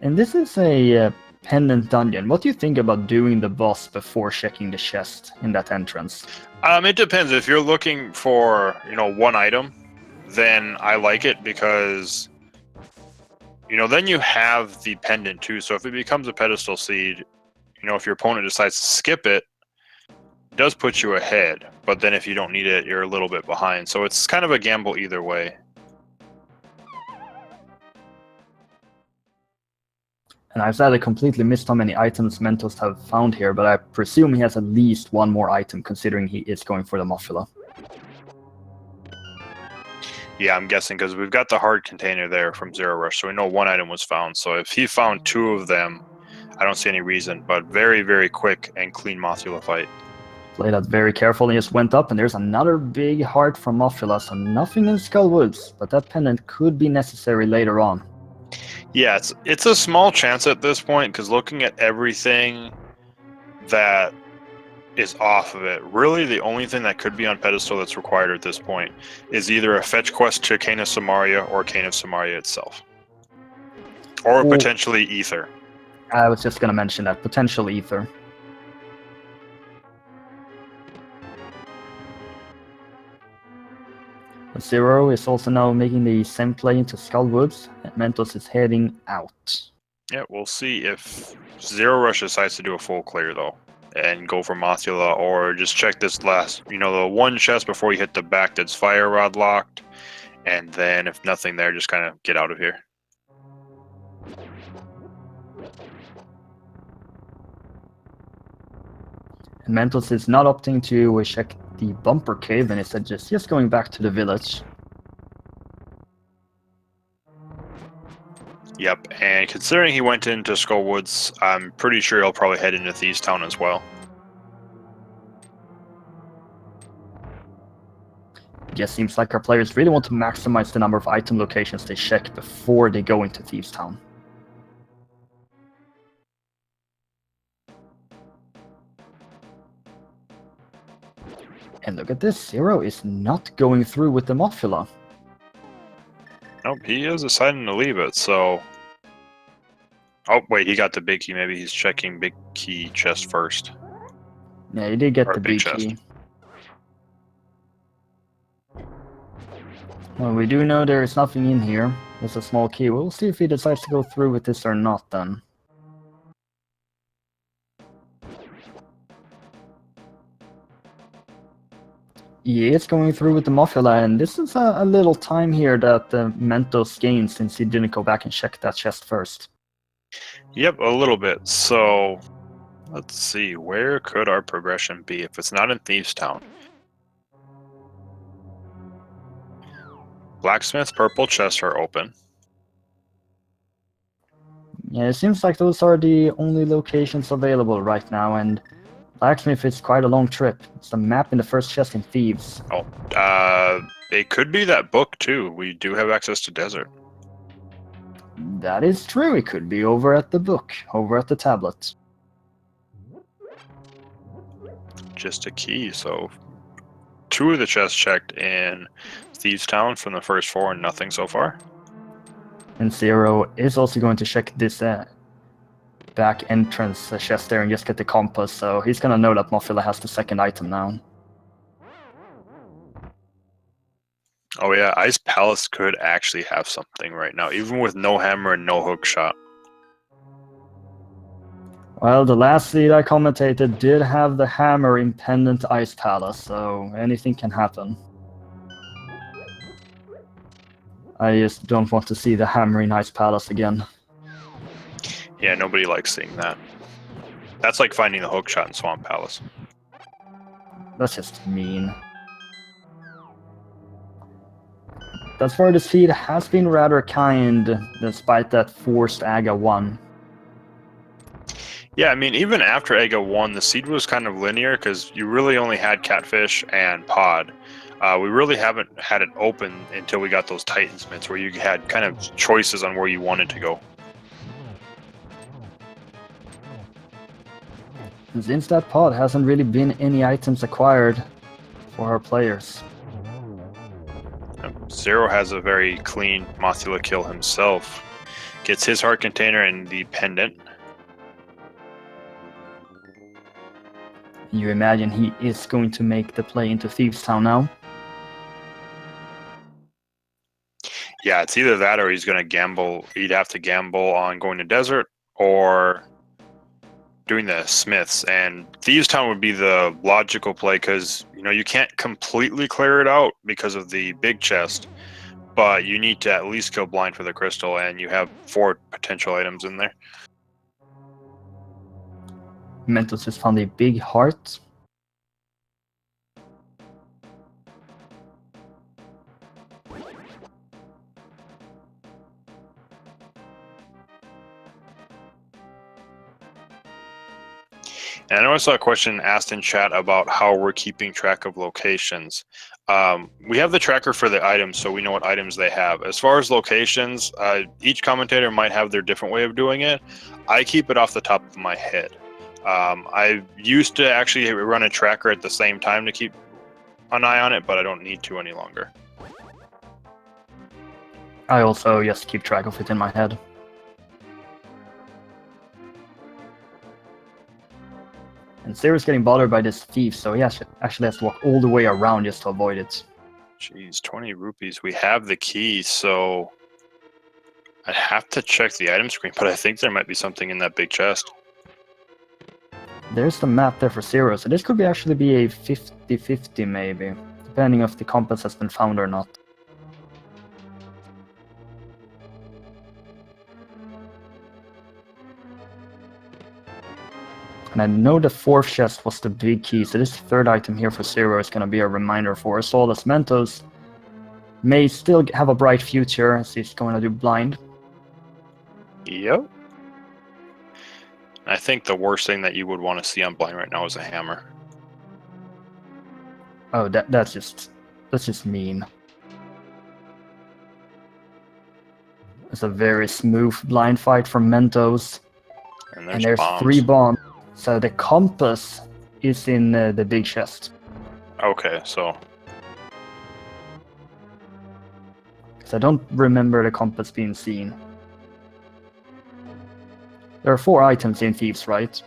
[SPEAKER 2] And this is a pendant dungeon. What do you think about doing the boss before checking the chest in that entrance?
[SPEAKER 1] It depends. If you're looking for, one item, then I like it, because then you have the pendant too. So if it becomes a pedestal seed, if your opponent decides to skip it, it does put you ahead. But then if you don't need it, you're a little bit behind. So it's kind of a gamble either way.
[SPEAKER 2] And I've sadly completely missed how many items Mentos have found here, but I presume he has at least one more item, considering he is going for the Mothula.
[SPEAKER 1] Yeah, I'm guessing, because we've got the hard container there from zer0rush, so we know 1 item was found. So if he found 2 of them, I don't see any reason. But very, very quick and clean Mothula fight.
[SPEAKER 2] Played that very carefully, just went up, and there's another big heart from Mothula, so nothing in Skull Woods, but that pendant could be necessary later on.
[SPEAKER 1] Yeah, it's a small chance at this point, because looking at everything that is off of it, really the only thing that could be on pedestal that's required at this point is either a fetch quest to Cane of Samaria or Cane of Samaria itself. Or potentially Ether.
[SPEAKER 2] I was just going to mention that, potential Ether. Zero is also now making the same play into Skull Woods, and Mentos is heading out.
[SPEAKER 1] Yeah, we'll see if zer0rush decides to do a full clear, though, and go for Mothula, or just check this last, the one chest before you hit the back that's Fire Rod locked, and then if nothing there, just kind of get out of here.
[SPEAKER 2] And Mentos is not opting to check the bumper cave, and instead just going back to the village.
[SPEAKER 1] Yep, and considering he went into Skull Woods, I'm pretty sure he'll probably head into Thieves Town as well.
[SPEAKER 2] Yeah, seems like our players really want to maximize the number of item locations they check before they go into Thieves Town. And look at this, Zero is not going through with the Mothula.
[SPEAKER 1] Nope, he is deciding to leave it, so... Oh, wait, he got the big key. Maybe he's checking big key chest first.
[SPEAKER 2] Yeah, he did get
[SPEAKER 1] Or
[SPEAKER 2] the
[SPEAKER 1] big
[SPEAKER 2] big
[SPEAKER 1] chest.
[SPEAKER 2] key. Well, we do know there is nothing in here. There's a small key. We'll see if he decides to go through with this or not then. He is going through with the Mothula, and this is a little time here that Mentos gained since he didn't go back and check that chest first.
[SPEAKER 1] Yep, a little bit. So, let's see. Where could our progression be if it's not in Thieves Town? Blacksmith purple chests are open.
[SPEAKER 2] Yeah, it seems like those are the only locations available right now, and Blacksmith is quite a long trip. It's the map in the first chest in Thieves.
[SPEAKER 1] Oh, it could be that book too. We do have access to desert.
[SPEAKER 2] That is true. It could be over at the book, over at the tablet.
[SPEAKER 1] just a key. So 2 of the chests checked in Thieves Town from the first 4 and nothing so far.
[SPEAKER 2] And Zero is also going to check this back entrance chest there and just get the compass, so he's gonna know that Mothula has the second item now.
[SPEAKER 1] Oh yeah, Ice Palace could actually have something right now, even with no hammer and no hook shot.
[SPEAKER 2] Well, the last lead I commentated did have the hammer in Pendant Ice Palace, so anything can happen. I just don't want to see the hammer in Ice Palace again.
[SPEAKER 1] Yeah, nobody likes seeing that. That's like finding the hook shot in Swamp Palace.
[SPEAKER 2] That's just mean. Thus far, the seed has been rather kind, despite that forced Aga 1.
[SPEAKER 1] Yeah, I mean, even after Ega 1, the seed was kind of linear because you really only had Catfish and Pod. We really haven't had it open until we got those Titan Smiths, where you had kind of choices on where you wanted to go.
[SPEAKER 2] And since that pod hasn't really been any items acquired for our players.
[SPEAKER 1] Zero has a very clean Mothula kill himself. Gets his heart container and the pendant.
[SPEAKER 2] You imagine he is going to make the play into Thieves Town now?
[SPEAKER 1] Yeah, it's either that or he's going to gamble. He'd have to gamble on going to Desert or doing the Smiths. And Thieves Town would be the logical play because, you know, you can't completely clear it out because of the big chest, but you need to at least go blind for the crystal, and you have 4 potential items in there.
[SPEAKER 2] Mentos has found a big heart.
[SPEAKER 1] And I know I saw a question asked in chat about how we're keeping track of locations. We have the tracker for the items, so we know what items they have. As far as locations, each commentator might have their different way of doing it. I keep it off the top of my head. I used to actually run a tracker at the same time to keep an eye on it, but I don't need to any longer.
[SPEAKER 2] I also just keep track of it in my head. And Zero's getting bothered by this thief, so he actually has to walk all the way around just to avoid it.
[SPEAKER 1] Jeez, 20 rupees. We have the key, so I'd have to check the item screen, but I think there might be something in that big chest.
[SPEAKER 2] There's the map there for Zero, so this could actually be a 50-50 maybe, depending if the compass has been found or not. And I know the 4th chest was the big key, so this 3rd item here for Zero is going to be a reminder for us all, as Mentos may still have a bright future as he's going to do blind.
[SPEAKER 1] Yep. I think the worst thing that you would want to see on blind right now is a hammer.
[SPEAKER 2] Oh, that's just mean. It's a very smooth blind fight from Mentos.
[SPEAKER 1] And there's bombs.
[SPEAKER 2] 3 bombs. So the compass is in the big chest.
[SPEAKER 1] Okay, so...
[SPEAKER 2] I don't remember the compass being seen. There are 4 items in Thieves, right?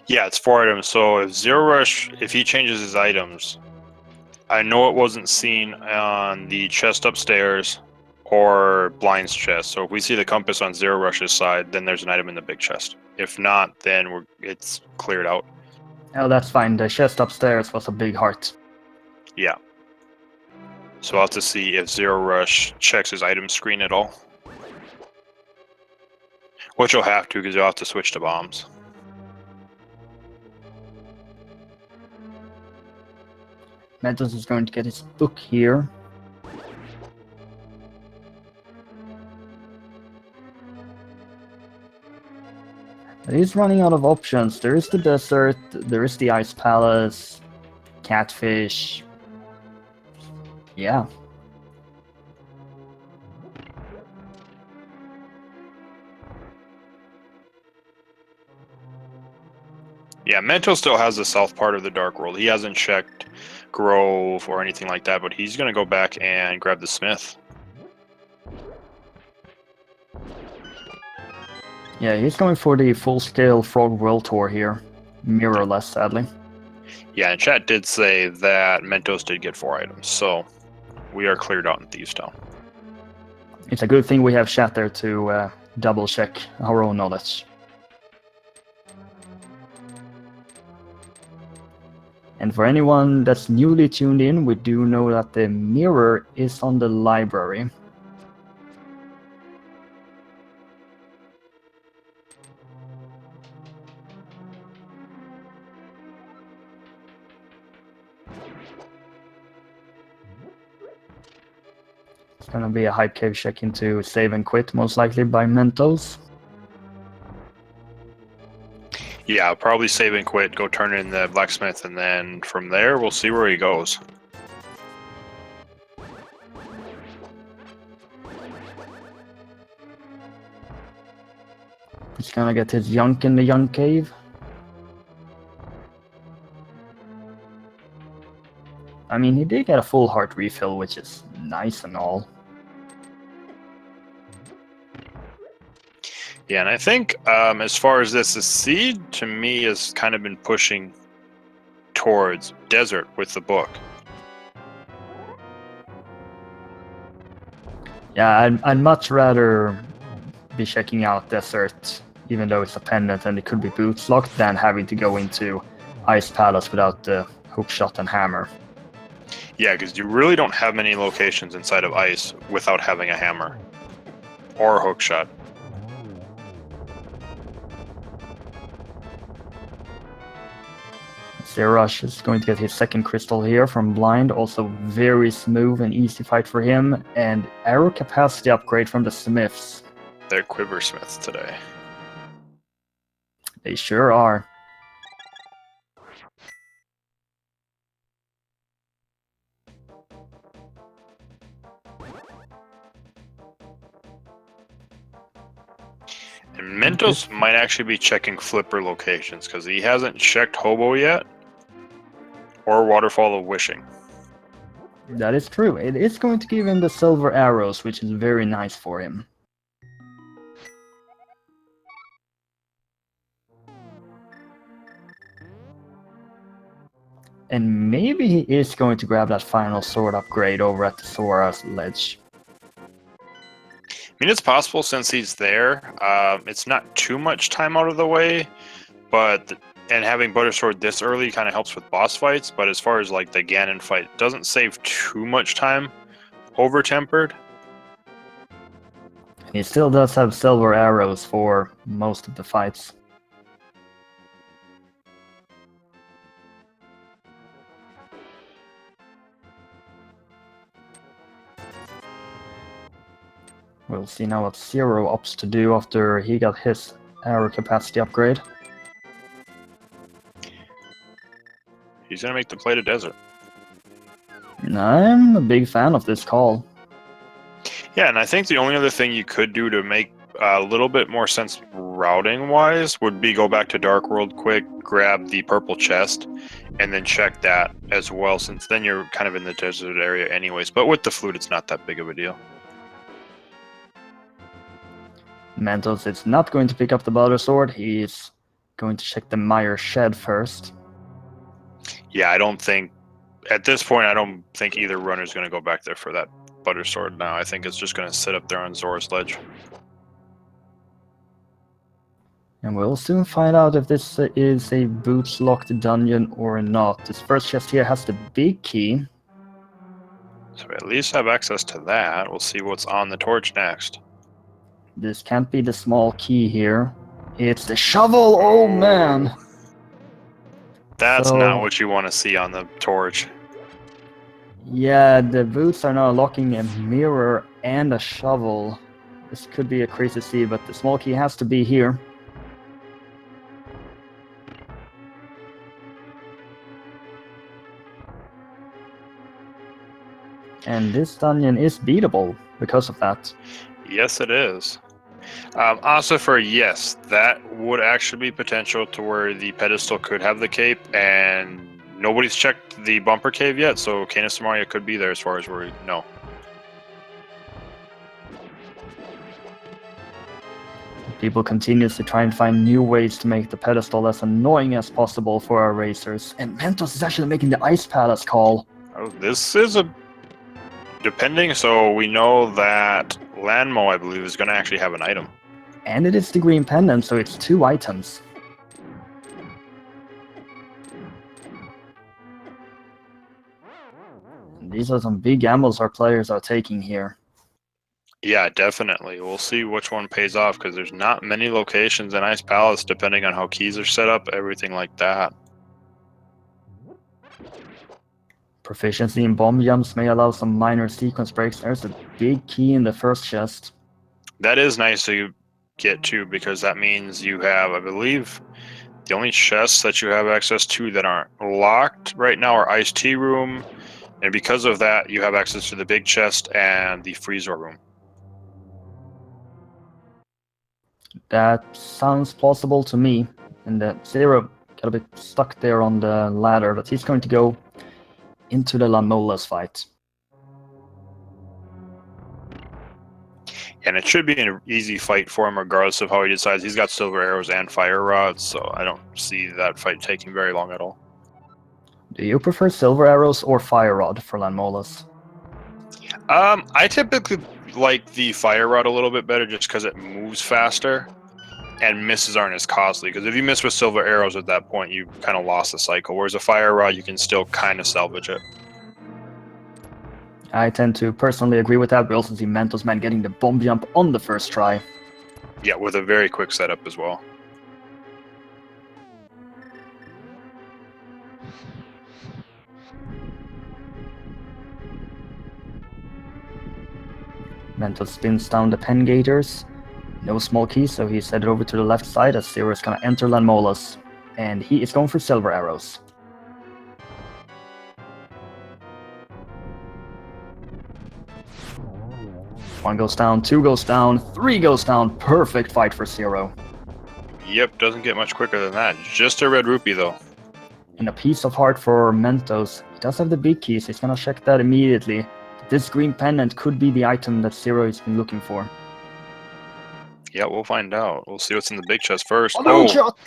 [SPEAKER 1] Yeah, it's 4 items. So if zer0rush, if he changes his items, I know it wasn't seen on the chest upstairs or Blind's chest. So if we see the compass on zer0rush's side, then there's an item in the big chest. If not, then it's cleared out.
[SPEAKER 2] Oh, that's fine. The chest upstairs was a big heart.
[SPEAKER 1] Yeah. So I'll have to see if zer0rush checks his item screen at all. Which you'll have to, because you'll have to switch to bombs.
[SPEAKER 2] Mentos is going to get his book here. He's running out of options. There is the desert, there is the ice palace, catfish. Yeah.
[SPEAKER 1] Yeah, Mento still has the south part of the Dark World. He hasn't checked Grove or anything like that, but he's going to go back and grab the Smith.
[SPEAKER 2] Yeah, he's going for the full-scale Frog World Tour here. Mirrorless, sadly.
[SPEAKER 1] Yeah, and chat did say that Mentos did get 4 items, so we are cleared out in Thieves Town.
[SPEAKER 2] It's a good thing we have chat there to double-check our own knowledge. And for anyone that's newly tuned in, we do know that the mirror is on the library. It's gonna be a hype cave check into save and quit, most likely by Mentos.
[SPEAKER 1] Yeah, I'll probably save and quit, go turn in the blacksmith, and then from there we'll see where he goes.
[SPEAKER 2] He's gonna get his Yunk in the Yunk Cave. I mean, he did get a full heart refill, which is nice and all.
[SPEAKER 1] Yeah, and I think as far as this, the seed to me has kind of been pushing towards desert with the book.
[SPEAKER 2] Yeah, I'd much rather be checking out desert, even though it's a pendant and it could be boots locked, than having to go into Ice Palace without the hookshot and hammer.
[SPEAKER 1] Yeah, because you really don't have many locations inside of ice without having a hammer or a hookshot.
[SPEAKER 2] zer0rush is going to get his second crystal here from Blind, also very smooth and easy fight for him, and arrow capacity upgrade from the Smiths.
[SPEAKER 1] They're quiversmiths today.
[SPEAKER 2] They sure are.
[SPEAKER 1] And Mentos might actually be checking flipper locations because he hasn't checked Hobo yet or Waterfall of Wishing.
[SPEAKER 2] That is true. It is going to give him the silver arrows, which is very nice for him. And maybe he is going to grab that final sword upgrade over at the Sora's Ledge.
[SPEAKER 1] I mean, it's possible since he's there. It's not too much time out of the way, and having Buttersword this early kind of helps with boss fights. But as far as like the Ganon fight, it doesn't save too much time over Tempered.
[SPEAKER 2] He still does have silver arrows for most of the fights. We'll see now what Zero opts to do after he got his arrow capacity upgrade.
[SPEAKER 1] He's gonna make the play to desert.
[SPEAKER 2] I'm a big fan of this call.
[SPEAKER 1] Yeah, and I think the only other thing you could do to make a little bit more sense routing-wise would be go back to Dark World quick, grab the purple chest, and then check that as well, since then you're kind of in the desert area anyways. But with the flute, it's not that big of a deal.
[SPEAKER 2] Mentos is not going to pick up the Butter Sword. He's going to check the Mire Shed first.
[SPEAKER 1] Yeah, at this point, I don't think either runner's going to go back there for that Butter Sword now. I think it's just going to sit up there on Zora's Ledge.
[SPEAKER 2] And we'll soon find out if this is a boots-locked dungeon or not. This first chest here has the big key.
[SPEAKER 1] So we at least have access to that. We'll see what's on the torch next.
[SPEAKER 2] This can't be the small key here. It's the shovel! Oh man!
[SPEAKER 1] That's not what you want to see on the torch.
[SPEAKER 2] Yeah, the boots are now locking a mirror and a shovel. This could be a crazy see, but the small key has to be here. And this dungeon is beatable because of that.
[SPEAKER 1] Yes, it is. Ossifer, yes, that would actually be potential to where the pedestal could have the cape, and nobody's checked the bumper cave yet, so Canis Maria could be there as far as we know.
[SPEAKER 2] People continues to try and find new ways to make the pedestal as annoying as possible for our racers, and Mentos is actually making the Ice Palace call.
[SPEAKER 1] Oh, this is a... Depending, so we know that Landmo, I believe, is going to actually have an item.
[SPEAKER 2] And it is the green pendant, so it's 2 items. And these are some big gambles our players are taking here.
[SPEAKER 1] Yeah, definitely. We'll see which one pays off, because there's not many locations in Ice Palace, depending on how keys are set up, everything like that.
[SPEAKER 2] Proficiency in bomb jumps may allow some minor sequence breaks. There's a big key in the first chest.
[SPEAKER 1] That is nice to get to, because that means you have, I believe, the only chests that you have access to that aren't locked right now are Ice Tea Room, and because of that, you have access to the big chest and the freezer room.
[SPEAKER 2] That sounds plausible to me. And that Zero got a bit stuck there on the ladder, but he's going to go into the Lamolas fight.
[SPEAKER 1] And it should be an easy fight for him regardless of how he decides. He's got silver arrows and fire rods, so I don't see that fight taking very long at all.
[SPEAKER 2] Do you prefer silver arrows or fire rod for Lamolas?
[SPEAKER 1] I typically like the fire rod a little bit better just because it moves faster and misses aren't as costly. Because if you miss with silver arrows at that point, you kind of lost the cycle. Whereas a fire rod, you can still kind of salvage it.
[SPEAKER 2] I tend to personally agree with that. We also see Mentosman getting the bomb jump on the first try.
[SPEAKER 1] Yeah, with a very quick setup as well.
[SPEAKER 2] Mentos spins down the pen gators. No small key, so he's headed over to the left side as Zero is going to enter Lanmolas. And he is going for silver arrows. One goes down, 2 goes down, 3 goes down. Perfect fight for Zero.
[SPEAKER 1] Yep, doesn't get much quicker than that. Just a red rupee, though.
[SPEAKER 2] And a piece of heart for Mentos. He does have the big keys, he's going to check that immediately. This green pendant could be the item that Zero has been looking for.
[SPEAKER 1] Yeah, we'll find out. We'll see what's in the big chest first.
[SPEAKER 2] Oh! Shot!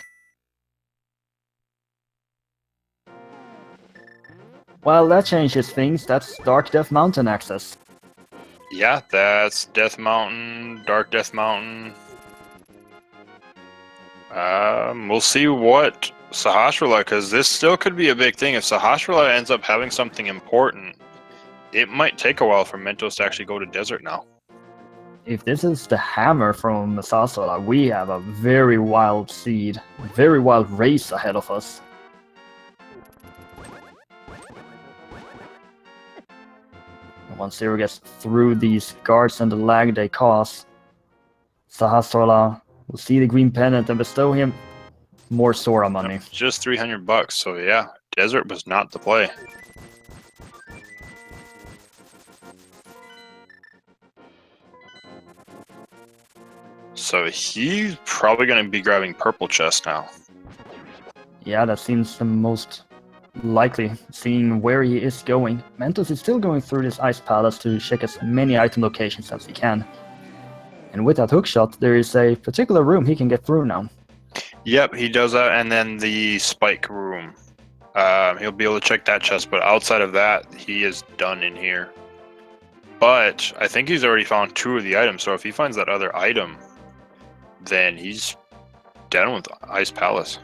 [SPEAKER 2] Well, that changes things. That's Dark Death Mountain access.
[SPEAKER 1] Yeah, that's Death Mountain, Dark Death Mountain. We'll see what Sahasrahla, because this still could be a big thing. If Sahasrahla ends up having something important, it might take a while for Mentos to actually go to Desert now.
[SPEAKER 2] If this is the hammer from Sahasrahla, we have a very wild seed, a very wild race ahead of us. Once Zero gets through these guards and the lag they cause, Sahasrahla will see the green pendant and bestow him more Sora money.
[SPEAKER 1] Just $300, so yeah, Desert was not the play. So he's probably going to be grabbing purple chest now.
[SPEAKER 2] Yeah, that seems the most likely, seeing where he is going. Mentos is still going through this Ice Palace to check as many item locations as he can. And with that hookshot, there is a particular room he can get through now.
[SPEAKER 1] Yep, he does that, and then the spike room. He'll be able to check that chest, but outside of that, he is done in here. But I think he's already found 2 of the items, so if he finds that other item, then he's done with Ice Palace.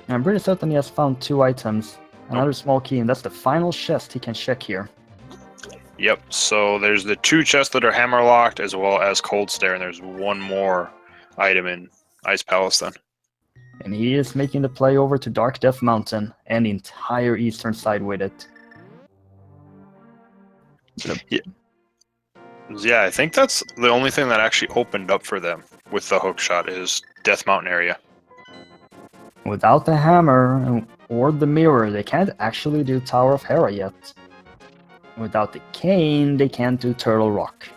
[SPEAKER 2] I'm pretty certain he has found 2 items. Another small key, and that's the final chest he can check here.
[SPEAKER 1] Yep, so there's the 2 chests that are hammer locked, as well as Cold Stare, and there's 1 more item in Ice Palace then.
[SPEAKER 2] And he is making the play over to Dark Death Mountain and the entire eastern side with it.
[SPEAKER 1] Yeah, I think that's the only thing that actually opened up for them with the hookshot is Death Mountain area.
[SPEAKER 2] Without the hammer or the mirror, they can't actually do Tower of Hera yet. Without the cane, they can't do Turtle Rock.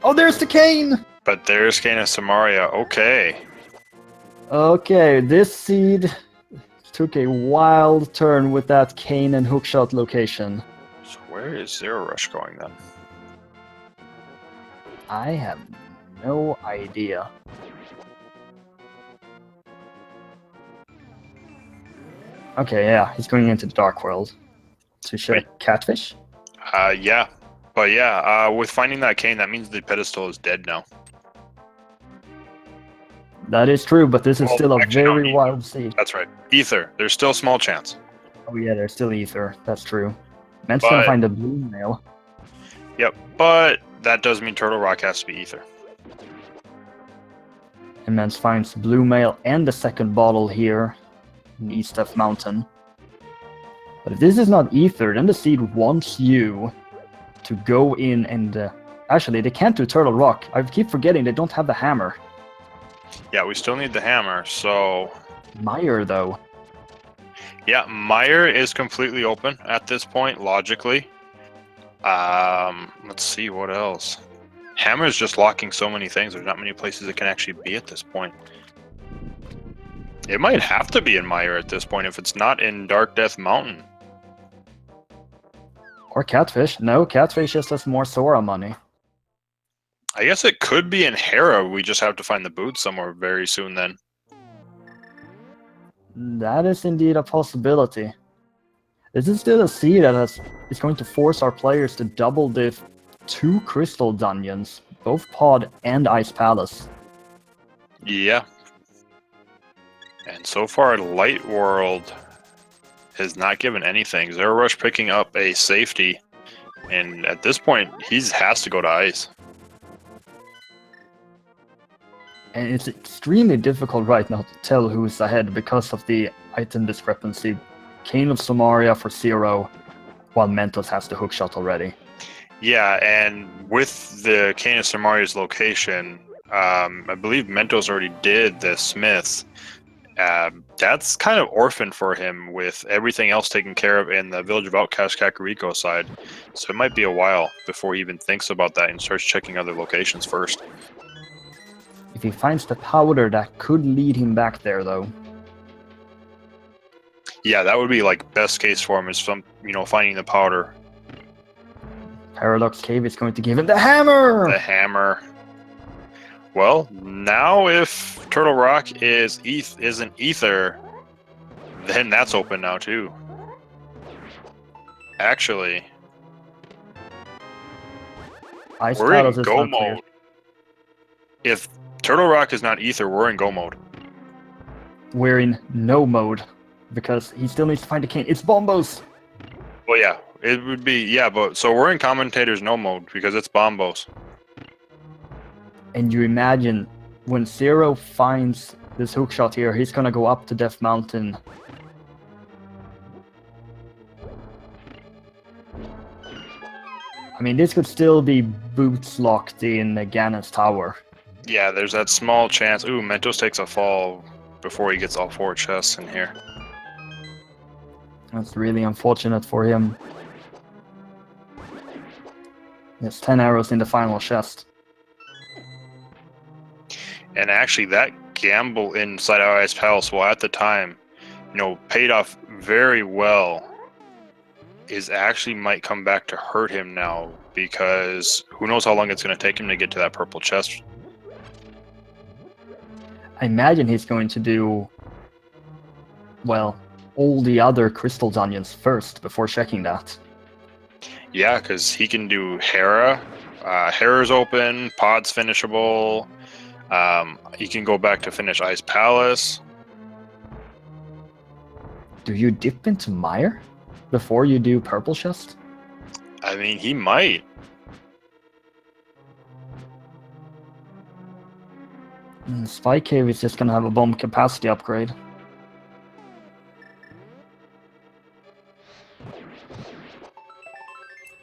[SPEAKER 2] Oh, there's the cane!
[SPEAKER 1] But there's Canis Samaria. Okay.
[SPEAKER 2] Okay, this seed took a wild turn with that cane and hookshot location.
[SPEAKER 1] So where is zer0rush going then?
[SPEAKER 2] I have no idea. Okay, yeah, he's going into the Dark World to check Catfish.
[SPEAKER 1] Yeah. But yeah, with finding that cane, that means the pedestal is dead now.
[SPEAKER 2] That is true, but this is
[SPEAKER 1] Well,
[SPEAKER 2] still a
[SPEAKER 1] actually, no,
[SPEAKER 2] very wild seed.
[SPEAKER 1] That's right. Ether. There's still a small chance.
[SPEAKER 2] Oh yeah, there's still Ether. That's true. Ment's
[SPEAKER 1] But-
[SPEAKER 2] gonna find a blue mail.
[SPEAKER 1] Yep. But that does mean Turtle Rock has to be Ether.
[SPEAKER 2] And Ment finds blue mail and the second bottle here in East F Mountain. But if this is not Ether, then the seed wants you to go in and... actually, they can't do Turtle Rock. I keep forgetting they don't have the hammer.
[SPEAKER 1] Yeah, we still need the hammer, so...
[SPEAKER 2] Mire, though.
[SPEAKER 1] Yeah, Mire is completely open at this point, logically. Let's see, what else? Hammer is just locking so many things. There's not many places it can actually be at this point. It might have to be in Mire at this point if it's not in Dark Death Mountain.
[SPEAKER 2] Or Catfish. No, Catfish just has more Sora money.
[SPEAKER 1] I guess it could be in Hera. We just have to find the boots somewhere very soon then.
[SPEAKER 2] That is indeed a possibility. This is still a seed that is going to force our players to double the 2 crystal dungeons, both Pod and Ice Palace.
[SPEAKER 1] Yeah. And so far, Light World has not given anything. zer0rush picking up a safety. And at this point, he has to go to Ice.
[SPEAKER 2] And it's extremely difficult right now to tell who's ahead because of the item discrepancy. Cane of Samaria for 0, while Mentos has the hookshot already.
[SPEAKER 1] Yeah, and with the Canis Samaria's location, I believe Mentos already did the Smiths. That's kind of orphaned for him with everything else taken care of in the Village of Outcast Kakariko side. So it might be a while before he even thinks about that and starts checking other locations first.
[SPEAKER 2] If he finds the powder, that could lead him back there, though.
[SPEAKER 1] Yeah, that would be like best case for him is finding the powder.
[SPEAKER 2] Paradox Cave is going to give him the hammer!
[SPEAKER 1] The hammer. Well, now if Turtle Rock isn't Ether, then that's open now too. Actually,
[SPEAKER 2] Ice
[SPEAKER 1] we're
[SPEAKER 2] Palace
[SPEAKER 1] in
[SPEAKER 2] is
[SPEAKER 1] go
[SPEAKER 2] not clear.
[SPEAKER 1] mode. If Turtle Rock is not Ether, we're in go mode.
[SPEAKER 2] We're in no mode, because he still needs to find the cane. It's Bombos!
[SPEAKER 1] Well, yeah, it would be, yeah, but so we're in commentator's no mode because it's Bombos.
[SPEAKER 2] And you imagine, when 0 finds this hookshot here, he's gonna go up to Death Mountain. I mean, this could still be boots locked in Ganon's tower.
[SPEAKER 1] Yeah, there's that small chance. Ooh, Mentos takes a fall before he gets all 4 chests in here.
[SPEAKER 2] That's really unfortunate for him. There's 10 arrows in the final chest.
[SPEAKER 1] And actually, that gamble inside our Ice Palace, well, at the time, paid off very well, is actually might come back to hurt him now, because who knows how long it's going to take him to get to that purple chest.
[SPEAKER 2] I imagine he's going to do, well, all the other crystal dungeons first, before checking that.
[SPEAKER 1] Yeah, because he can do Hera. Hera's open, Pod's finishable. He can go back to finish Ice Palace.
[SPEAKER 2] Do you dip into Mire before you do purple chest?
[SPEAKER 1] I mean, he might.
[SPEAKER 2] Spy Cave is just gonna have a bomb capacity upgrade.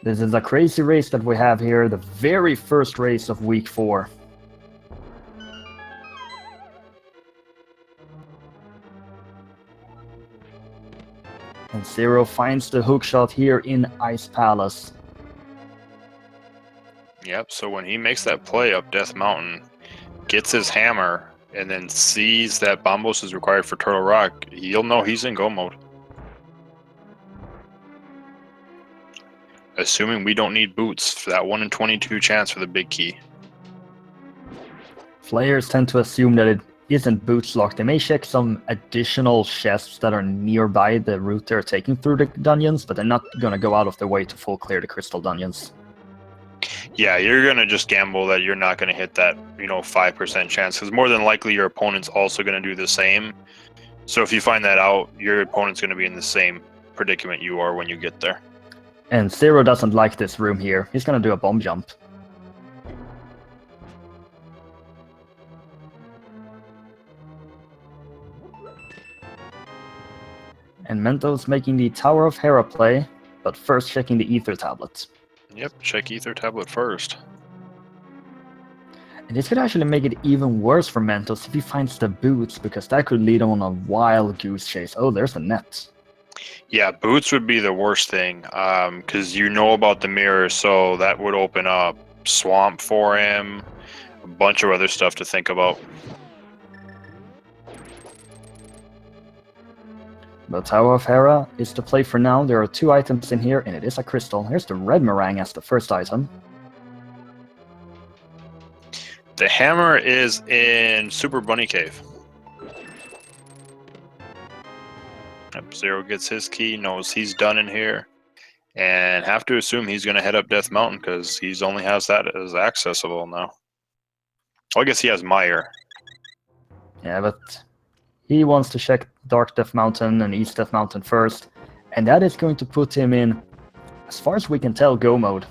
[SPEAKER 2] This is a crazy race that we have here, the very first race of week 4. And 0 finds the hookshot here in Ice Palace.
[SPEAKER 1] Yeah, Yep, so when he makes that play up Death Mountain, gets his hammer, and then sees that Bombos is required for Turtle Rock, he'll know he's in go mode. Assuming we don't need boots for that 1 in 22 chance for the big key.
[SPEAKER 2] Players tend to assume that it isn't boots locked. They may check some additional chests that are nearby the route they're taking through the dungeons, but they're not going to go out of their way to full clear the crystal dungeons.
[SPEAKER 1] Yeah, you're going to just gamble that you're not going to hit that, 5% chance, because more than likely your opponent's also going to do the same. So if you find that out, your opponent's going to be in the same predicament you are when you get there.
[SPEAKER 2] And Zero doesn't like this room here. He's going to do a bomb jump. And Mentos making the Tower of Hera play, but first checking the Ether Tablet.
[SPEAKER 1] Yep, check Ether Tablet first.
[SPEAKER 2] And this could actually make it even worse for Mentos if he finds the boots, because that could lead on a wild goose chase. Oh, there's the net.
[SPEAKER 1] Yeah, boots would be the worst thing, because you know about the mirror, so that would open up swamp for him, a bunch of other stuff to think about.
[SPEAKER 2] The Tower of Hera is the play for now. There are 2 items in here, and it is a crystal. Here's the red meringue as the first item.
[SPEAKER 1] The hammer is in Super Bunny Cave. Yep, Zero gets his key, knows he's done in here, and have to assume he's going to head up Death Mountain because he's only has that as accessible now. Well, I guess he has Mire.
[SPEAKER 2] Yeah, but he wants to check Dark Death Mountain and East Death Mountain first, and that is going to put him in, as far as we can tell, go mode.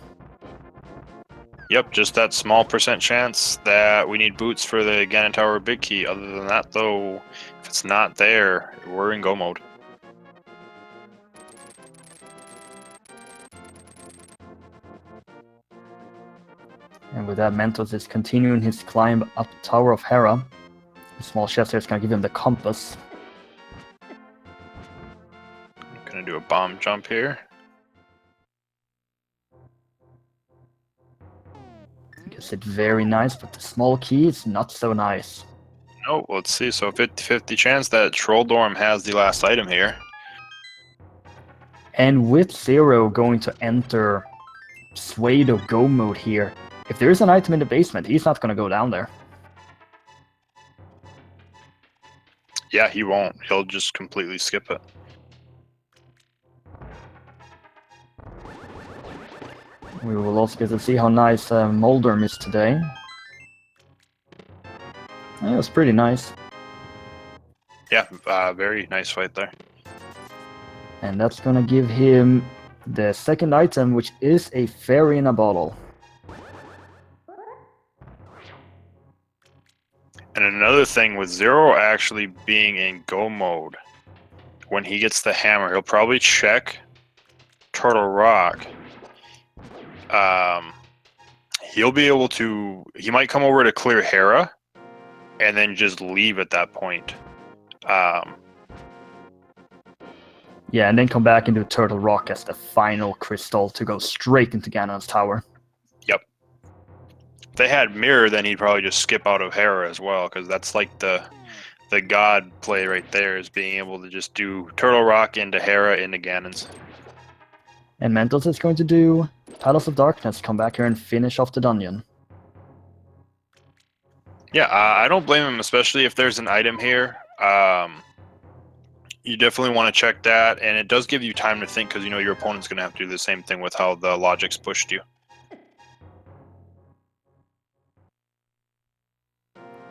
[SPEAKER 1] Yep, just that small % chance that we need boots for the Ganon Tower big key. Other than that, though, if it's not there, we're in go mode.
[SPEAKER 2] And with that, Mentos is continuing his climb up Tower of Hera. The small chest here is going to give him the compass.
[SPEAKER 1] I'm going to do a bomb jump here.
[SPEAKER 2] Gets it very nice, but the small key is not so nice.
[SPEAKER 1] Oh, let's see. So 50-50 chance that Troll Dorm has the last item here.
[SPEAKER 2] And with Zero going to enter Suedo go mode here, if there is an item in the basement, he's not going to go down there.
[SPEAKER 1] Yeah, he won't. He'll just completely skip it.
[SPEAKER 2] We will also get to see how nice Moldorm is today. That was pretty nice.
[SPEAKER 1] Yeah, very nice fight there.
[SPEAKER 2] And that's going to give him the second item, which is a fairy in a bottle.
[SPEAKER 1] And another thing with Zero actually being in go mode, when he gets the hammer, he'll probably check Turtle Rock. He'll be able to, he might come over to clear Hera and then just leave at that point.
[SPEAKER 2] Yeah, and then come back into Turtle Rock as the final crystal to go straight into Ganon's tower.
[SPEAKER 1] Yep. If they had Mirror, then he'd probably just skip out of Hera as well, because that's like the god play right there, is being able to just do Turtle Rock into Hera into Ganon's.
[SPEAKER 2] And Mentos is going to do Palace of Darkness, come back here and finish off the dungeon.
[SPEAKER 1] Yeah, I don't blame him, especially if there's an item here. You definitely want to check that, and it does give you time to think, because you know your opponent's going to have to do the same thing with how the logic's pushed you.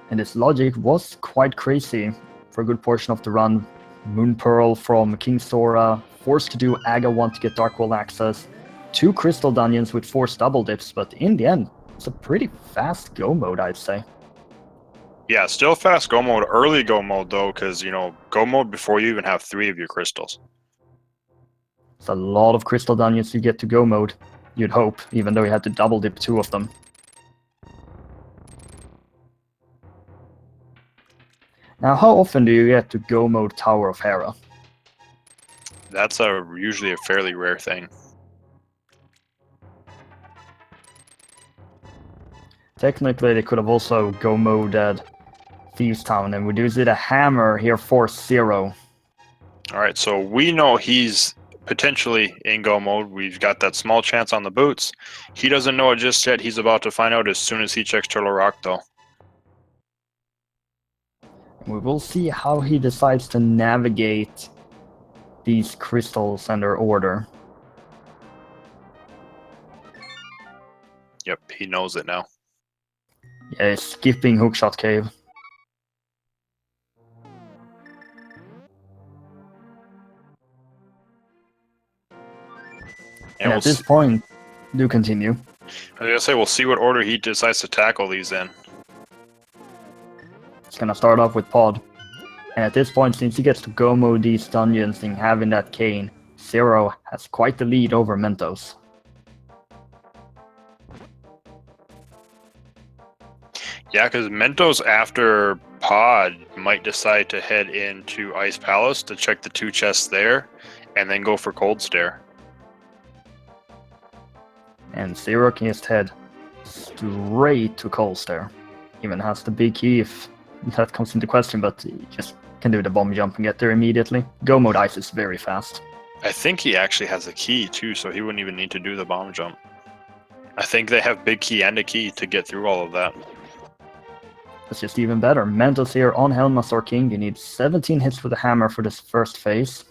[SPEAKER 2] And this logic was quite crazy for a good portion of the run. Moon Pearl from King Sora, forced to do Aga 1 to get Dark World access, 2 crystal dungeons with forced double dips, but in the end, it's a pretty fast go mode, I'd say.
[SPEAKER 1] Yeah, still fast go mode, early go mode though, because you know, go mode before you even have 3 of your crystals.
[SPEAKER 2] It's a lot of crystal dungeons you get to go mode, you'd hope, even though you had to double dip 2 of them. Now, how often do you get to go mode Tower of Hera?
[SPEAKER 1] That's usually a fairly rare thing.
[SPEAKER 2] technically they could have also go moded Thieves Town, and we do see the hammer here for Zero.
[SPEAKER 1] All right, so we know he's potentially in go mode. We've got that small chance on the boots. He doesn't know it just yet. He's about to find out as soon as he checks Turtle Rock, though.
[SPEAKER 2] We will see how he decides to navigate these crystals and their order.
[SPEAKER 1] Yep, he knows it now.
[SPEAKER 2] Yeah, skipping Hookshot Cave. And at this point, do continue.
[SPEAKER 1] I was gonna say, we'll see what order he decides to tackle these in.
[SPEAKER 2] It's gonna start off with Pod. And at this point, since he gets to go mode these dungeons and having that cane, Zero has quite the lead over Mentos.
[SPEAKER 1] Yeah, because Mentos after Pod might decide to head into Ice Palace to check the 2 chests there, and then go for Cold Stare.
[SPEAKER 2] And Zero can just head straight to Cold Stare. Even has the big key if that comes into question, but he just can do the bomb jump and get there immediately. Go mode Ice is very fast.
[SPEAKER 1] I think he actually has a key too, so he wouldn't even need to do the bomb jump. I think they have big key and a key to get through all of that.
[SPEAKER 2] That's just even better. Mentos here on Helmasaur King. You need 17 hits with the hammer for this first phase.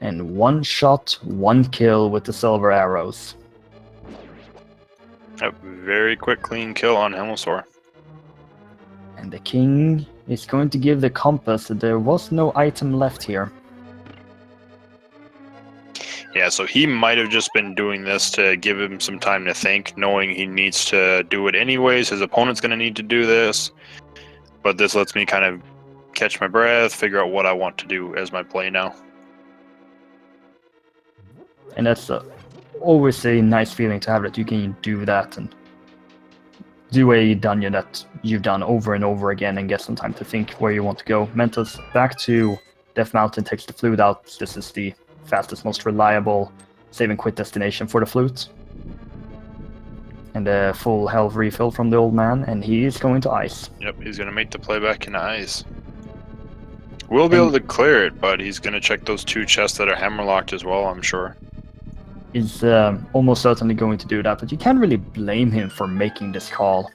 [SPEAKER 2] And 1 shot, 1 kill with the silver arrows.
[SPEAKER 1] A very quick, clean kill on Helmasaur.
[SPEAKER 2] And the king is going to give the compass. There was no item left here.
[SPEAKER 1] Yeah, so he might have just been doing this to give him some time to think, knowing he needs to do it anyways. His opponent's going to need to do this. But this lets me kind of catch my breath, figure out what I want to do as my play now.
[SPEAKER 2] And that's always a nice feeling to have that you can do that and do a dungeon that you've done over and over again and get some time to think where you want to go. Mentos back to Death Mountain, takes the flute out. This is the fastest, most reliable save and quit destination for the flute. And a full health refill from the old man, and he is going to Ice.
[SPEAKER 1] Yep, he's going to make the play back into Ice. We'll be able to clear it, but he's going to check those 2 chests that are hammerlocked as well, I'm sure.
[SPEAKER 2] He's almost certainly going to do that, but you can't really blame him for making this call.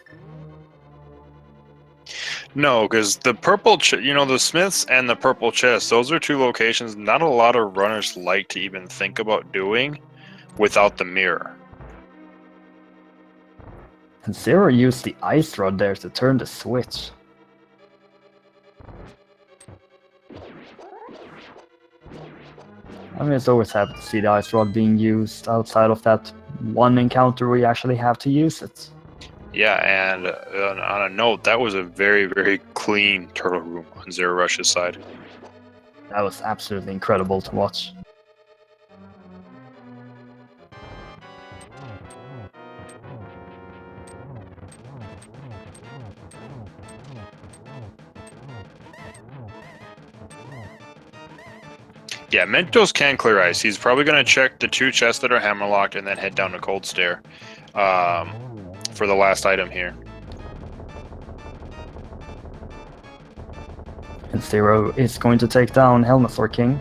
[SPEAKER 1] No, because the purple, the Smiths and the purple chest, those are 2 locations not a lot of runners like to even think about doing without the mirror.
[SPEAKER 2] And Zero used the ice rod there to turn the switch. I mean, it's always happy to see the ice rod being used outside of that one encounter where you actually have to use it.
[SPEAKER 1] Yeah, and on a note, that was a very, very clean turtle room on zer0rush's side.
[SPEAKER 2] That was absolutely incredible to watch.
[SPEAKER 1] Yeah, Mentos can clear Ice. He's probably going to check the 2 chests that are hammerlocked and then head down to Cold Stare for the last item here.
[SPEAKER 2] And Zero is going to take down Helmasaur King.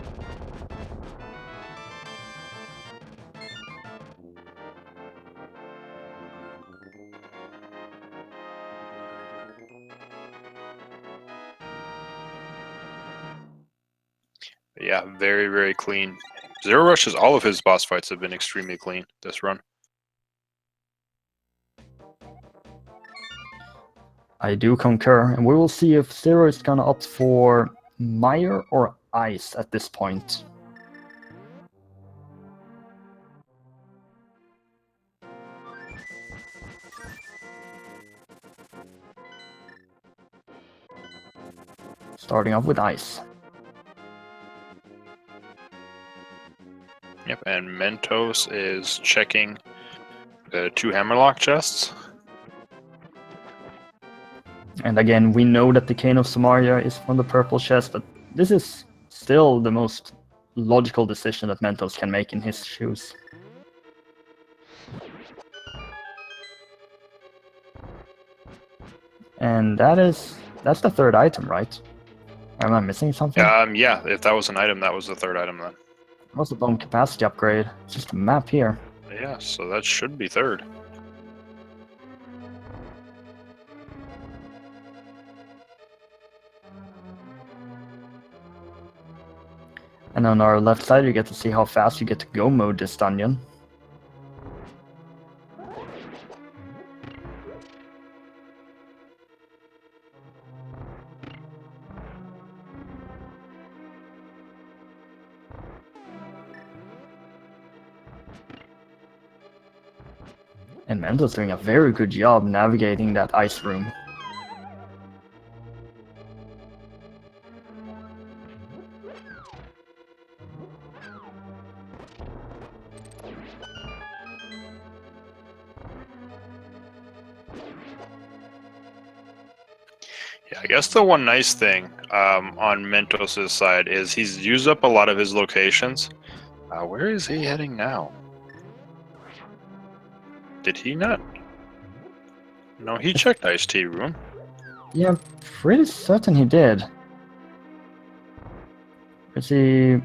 [SPEAKER 1] Yeah, very, very clean. zer0rush's all of his boss fights have been extremely clean this run.
[SPEAKER 2] I do concur, and we will see if Zero is gonna opt for Mire or Ice at this point. Starting off with Ice.
[SPEAKER 1] Yep, and Mentos is checking the 2 hammerlock chests.
[SPEAKER 2] And again, we know that the Cane of Samaria is from the purple chest, but this is still the most logical decision that Mentos can make in his shoes. And that's the third item, right? Am I missing something?
[SPEAKER 1] Yeah, if that was an item, that was the third item then.
[SPEAKER 2] What's the bomb capacity upgrade? It's just a map here.
[SPEAKER 1] Yeah, so that should be third.
[SPEAKER 2] And on our left side, you get to see how fast you get to go mode this dungeon. And Mento's doing a very good job navigating that ice room.
[SPEAKER 1] Yeah, I guess the one nice thing on Mentos' side is he's used up a lot of his locations. Where is he heading now? Did he not? No, he checked Ice Tea Room.
[SPEAKER 2] Yeah, I'm pretty certain he did. Is he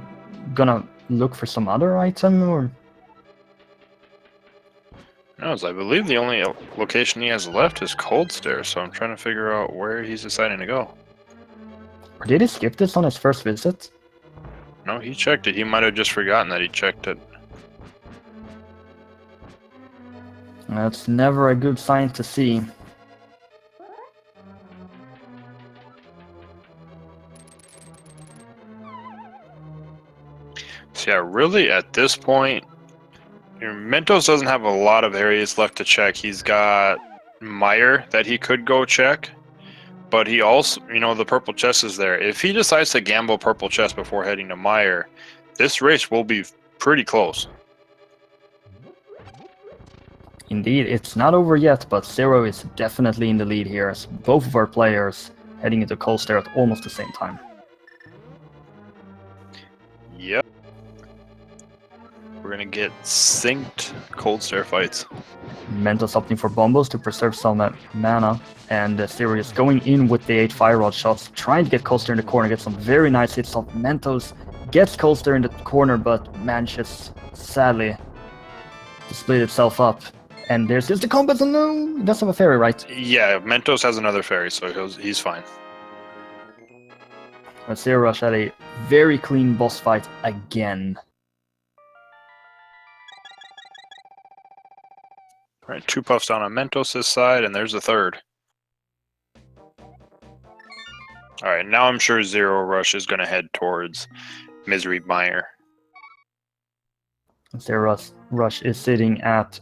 [SPEAKER 2] gonna look for some other item, or?
[SPEAKER 1] No, I believe the only location he has left is Cold Stare, so I'm trying to figure out where he's deciding to go.
[SPEAKER 2] Or did he skip this on his first visit?
[SPEAKER 1] No, he checked it. He might have just forgotten that he checked it.
[SPEAKER 2] That's never a good sign to see.
[SPEAKER 1] So yeah, really at this point, Mentos doesn't have a lot of areas left to check. He's got Mire that he could go check, but he also, the purple chest is there. If he decides to gamble purple chest before heading to Mire, this race will be pretty close.
[SPEAKER 2] Indeed, it's not over yet, but Zero is definitely in the lead here, as both of our players heading into Cold Stare at almost the same time.
[SPEAKER 1] Yep. We're gonna get synced Cold Stare fights.
[SPEAKER 2] Mentos opting for bombos to preserve some mana, and Zero is going in with the 8 Fire Rod shots, trying to get Cold Stare in the corner, get some very nice hits off. Mentos gets Cold Stare in the corner, but manages, sadly, to split itself up. And there's just the combat, and no, it does have a fairy, right?
[SPEAKER 1] Yeah, Mentos has another fairy, so he's fine.
[SPEAKER 2] But zer0rush had a very clean boss fight again.
[SPEAKER 1] Alright, 2 puffs down on Mentos' side, and there's a third. Alright, now I'm sure zer0rush is going to head towards Misery Mire.
[SPEAKER 2] zer0rush is sitting at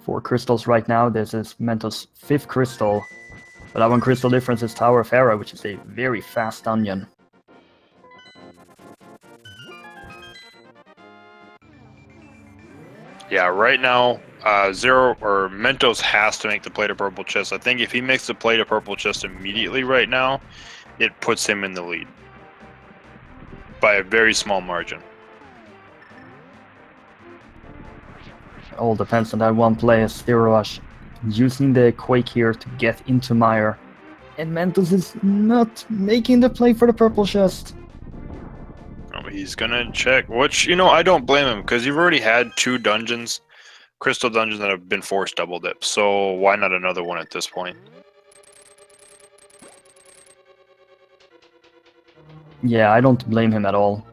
[SPEAKER 2] 4 crystals right now. This is Mentos' 5th crystal. But that one crystal difference is Tower of Hera, which is a very fast dungeon.
[SPEAKER 1] Yeah, right now, Mentos has to make the plate of purple chest. I think if he makes the plate of purple chest immediately right now, it puts him in the lead by a very small margin.
[SPEAKER 2] All depends on that one play as zer0rush using the Quake here to get into Mire. And Mentos is not making the play for the purple chest.
[SPEAKER 1] Oh, he's gonna check, which, I don't blame him, because you've already had 2 dungeons, crystal dungeons, that have been forced double dip, so why not another one at this point?
[SPEAKER 2] Yeah, I don't blame him at all.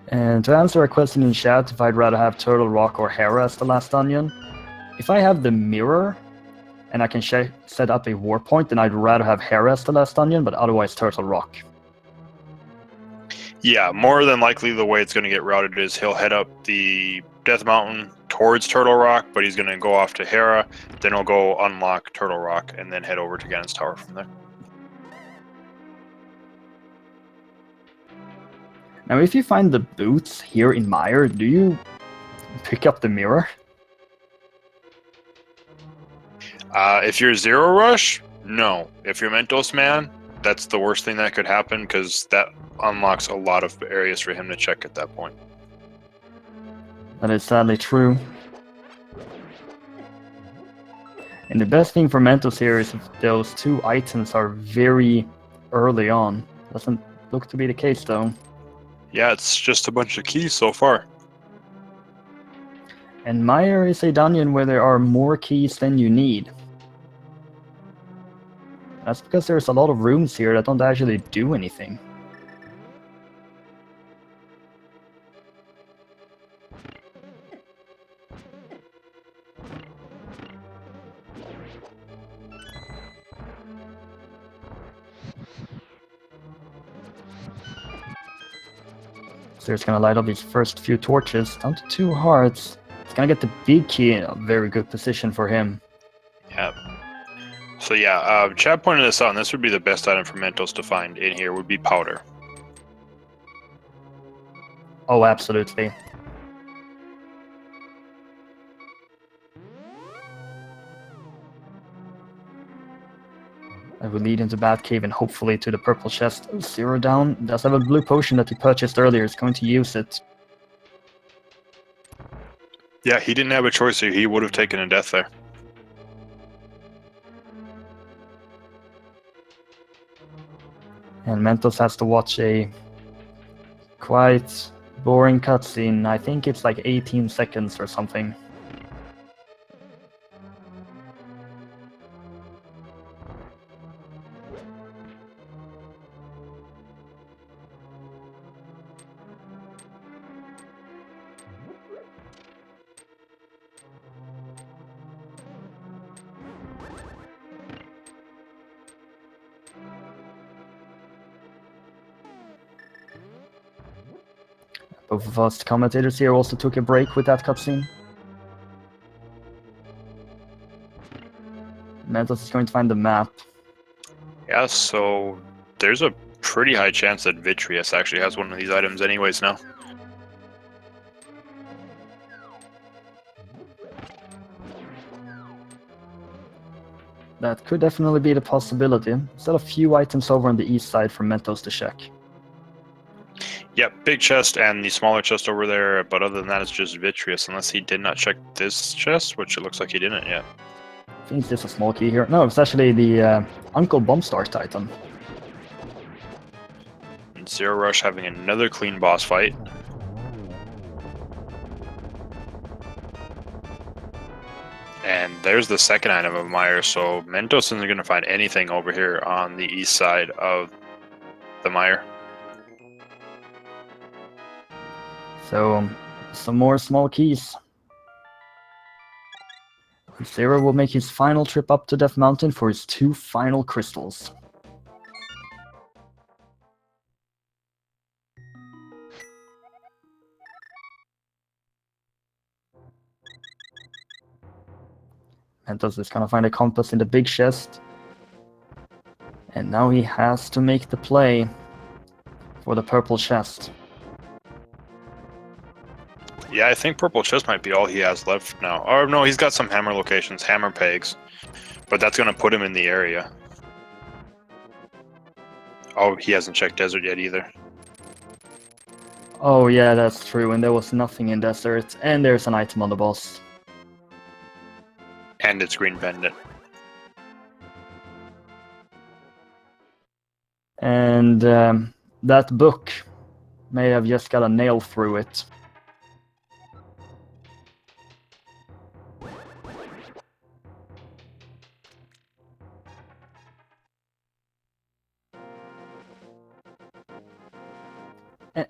[SPEAKER 2] And to answer a question in chat, if I'd rather have Turtle Rock or Hera as the last dungeon, if I have the mirror and I can set up a war point, then I'd rather have Hera as the last dungeon, but otherwise Turtle Rock.
[SPEAKER 1] Yeah, more than likely the way it's going to get routed is he'll head up the Death Mountain towards Turtle Rock, but he's going to go off to Hera, then he'll go unlock Turtle Rock, and then head over to Ganon's Tower from there.
[SPEAKER 2] Now, if you find the boots here in Mire, do you pick up the mirror?
[SPEAKER 1] If you're zer0rush, no. If you're Mentosman, that's the worst thing that could happen, because that unlocks a lot of areas for him to check at that point.
[SPEAKER 2] That is sadly true. And the best thing for Mentos here is if those two items are very early on. Doesn't look to be the case though.
[SPEAKER 1] Yeah, it's just a bunch of keys so far.
[SPEAKER 2] And Mire is a dungeon where there are more keys than you need. That's because there's a lot of rooms here that don't actually do anything. So he's gonna light up his first few torches, down to 2 hearts. He's gonna get the big key in a very good position for him.
[SPEAKER 1] Yeah. So yeah, Chad pointed this out, and this would be the best item for Mentos to find in here, would be powder.
[SPEAKER 2] Oh, absolutely. I will lead into Batcave and hopefully to the purple chest. Zero down. Does have a blue potion that he purchased earlier. He's going to use it.
[SPEAKER 1] Yeah, he didn't have a choice here. He would have taken a death there.
[SPEAKER 2] And Mentos has to watch a quite boring cutscene. I think it's like 18 seconds or something. Both of us commentators here also took a break with that cutscene. Mentos is going to find the map.
[SPEAKER 1] Yeah, so there's a pretty high chance that Vitreous actually has one of these items anyways now.
[SPEAKER 2] That could definitely be the possibility. Still a few items over on the east side for Mentos to check.
[SPEAKER 1] Yep, big chest and the smaller chest over there, but other than that, it's just Vitreous, unless he did not check this chest, which it looks like he didn't yet.
[SPEAKER 2] I think it's just a small key here. No, it's actually the Uncle Bombstar Titan.
[SPEAKER 1] And zer0rush having another clean boss fight. And there's the second item of Mire, so Mentos isn't going to find anything over here on the east side of the Mire.
[SPEAKER 2] So, some more small keys. Zero will make his final trip up to Death Mountain for his 2 final crystals. Mentos is gonna find a compass in the big chest. And now he has to make the play for the purple chest.
[SPEAKER 1] Yeah, I think purple chest might be all he has left now. Or no, he's got some hammer locations, hammer pegs. But that's going to put him in the area. Oh, he hasn't checked desert yet either.
[SPEAKER 2] Oh yeah, that's true, and there was nothing in desert, and there's an item on the boss.
[SPEAKER 1] And it's green pendant.
[SPEAKER 2] And that book may have just got a nail through it.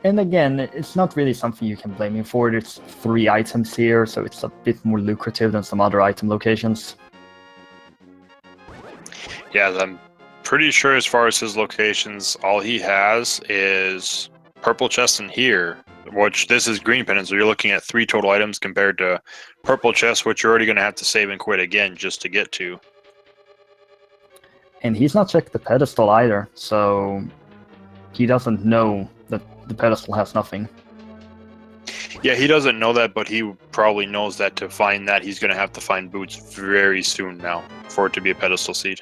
[SPEAKER 2] And again, it's not really something you can blame him for. There's 3 items here, so it's a bit more lucrative than some other item locations.
[SPEAKER 1] Yeah, I'm pretty sure as far as his locations, all he has is purple chest in here, which this is green pendant, so you're looking at 3 total items compared to purple chest, which you're already going to have to save and quit again just to get to.
[SPEAKER 2] And he's not checked the pedestal either, so he doesn't know that the pedestal has nothing.
[SPEAKER 1] Yeah, he doesn't know that, but he probably knows that to find that, he's going to have to find boots very soon now for it to be a pedestal seed.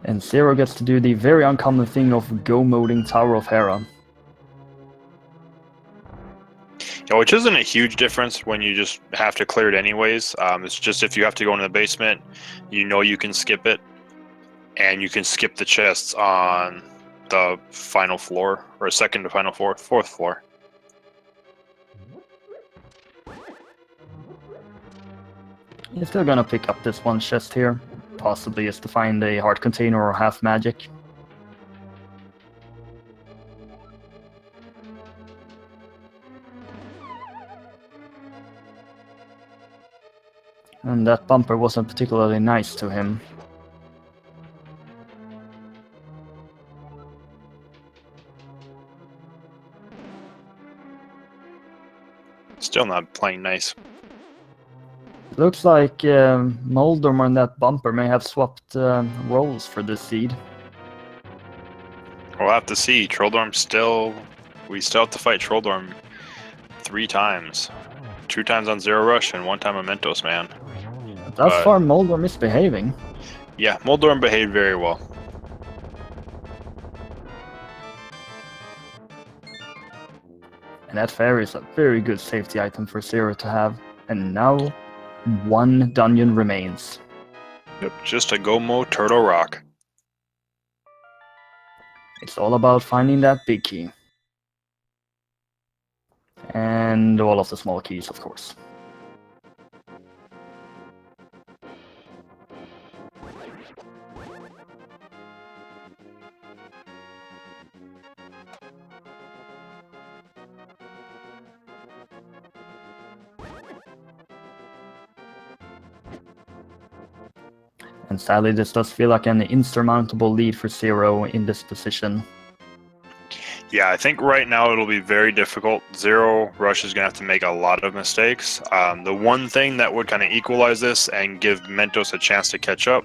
[SPEAKER 2] And Zero gets to do the very uncommon thing of go-moding Tower of Hera.
[SPEAKER 1] Which isn't a huge difference when you just have to clear it anyways. It's just if you have to go into the basement, you know you can skip it, and you can skip the chests on the final floor, or second to final floor, fourth floor.
[SPEAKER 2] You're still gonna pick up this one chest here. Possibly is to find a heart container or half magic. And that bumper wasn't particularly nice to him.
[SPEAKER 1] Still not playing nice.
[SPEAKER 2] Looks like Moldorm and that bumper may have swapped roles for this seed.
[SPEAKER 1] We'll have to see. Trolldorm still... We still have to fight Trolldorm 3 times. 2 times on zer0rush and 1 time on Mentosman.
[SPEAKER 2] Thus far, Moldorm is behaving.
[SPEAKER 1] Yeah, Moldorm behaved very well.
[SPEAKER 2] And that fairy is a very good safety item for Zero to have. And now, 1 dungeon remains.
[SPEAKER 1] Yep, just a Gomo Turtle Rock.
[SPEAKER 2] It's all about finding that big key. And all of the small keys, of course. And sadly, this does feel like an insurmountable lead for Zero in this position.
[SPEAKER 1] Yeah, I think right now it'll be very difficult. zer0rush is going to have to make a lot of mistakes. The one thing that would kind of equalize this and give Mentos a chance to catch up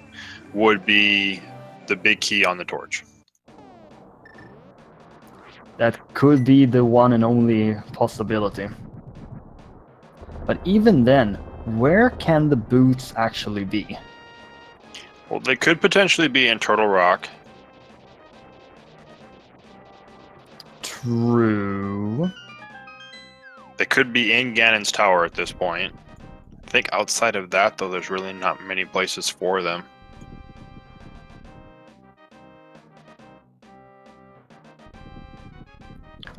[SPEAKER 1] would be the big key on the torch.
[SPEAKER 2] That could be the one and only possibility. But even then, where can the boots actually be?
[SPEAKER 1] Well, they could potentially be in Turtle Rock.
[SPEAKER 2] True.
[SPEAKER 1] They could be in Ganon's tower at this point. I think outside of that, though, there's really not many places for them.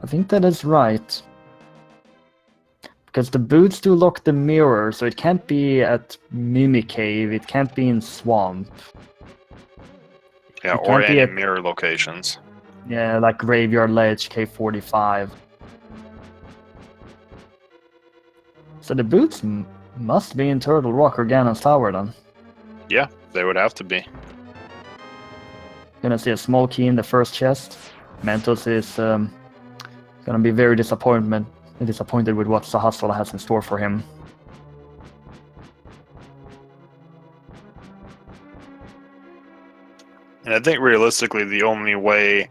[SPEAKER 2] I think that is right. Because the boots do lock the mirror, so it can't be at Mimic Cave, it can't be in Swamp.
[SPEAKER 1] Yeah,
[SPEAKER 2] It
[SPEAKER 1] or
[SPEAKER 2] can't be
[SPEAKER 1] any
[SPEAKER 2] at-
[SPEAKER 1] mirror locations.
[SPEAKER 2] Yeah, like Graveyard Ledge, K45. So the boots must be in Turtle Rock or Ganon's Tower then.
[SPEAKER 1] Yeah, they would have to be.
[SPEAKER 2] Gonna see a small key in the first chest. Mentos is gonna be very disappointed with what Sahasrara has in store for him.
[SPEAKER 1] And I think realistically, the only way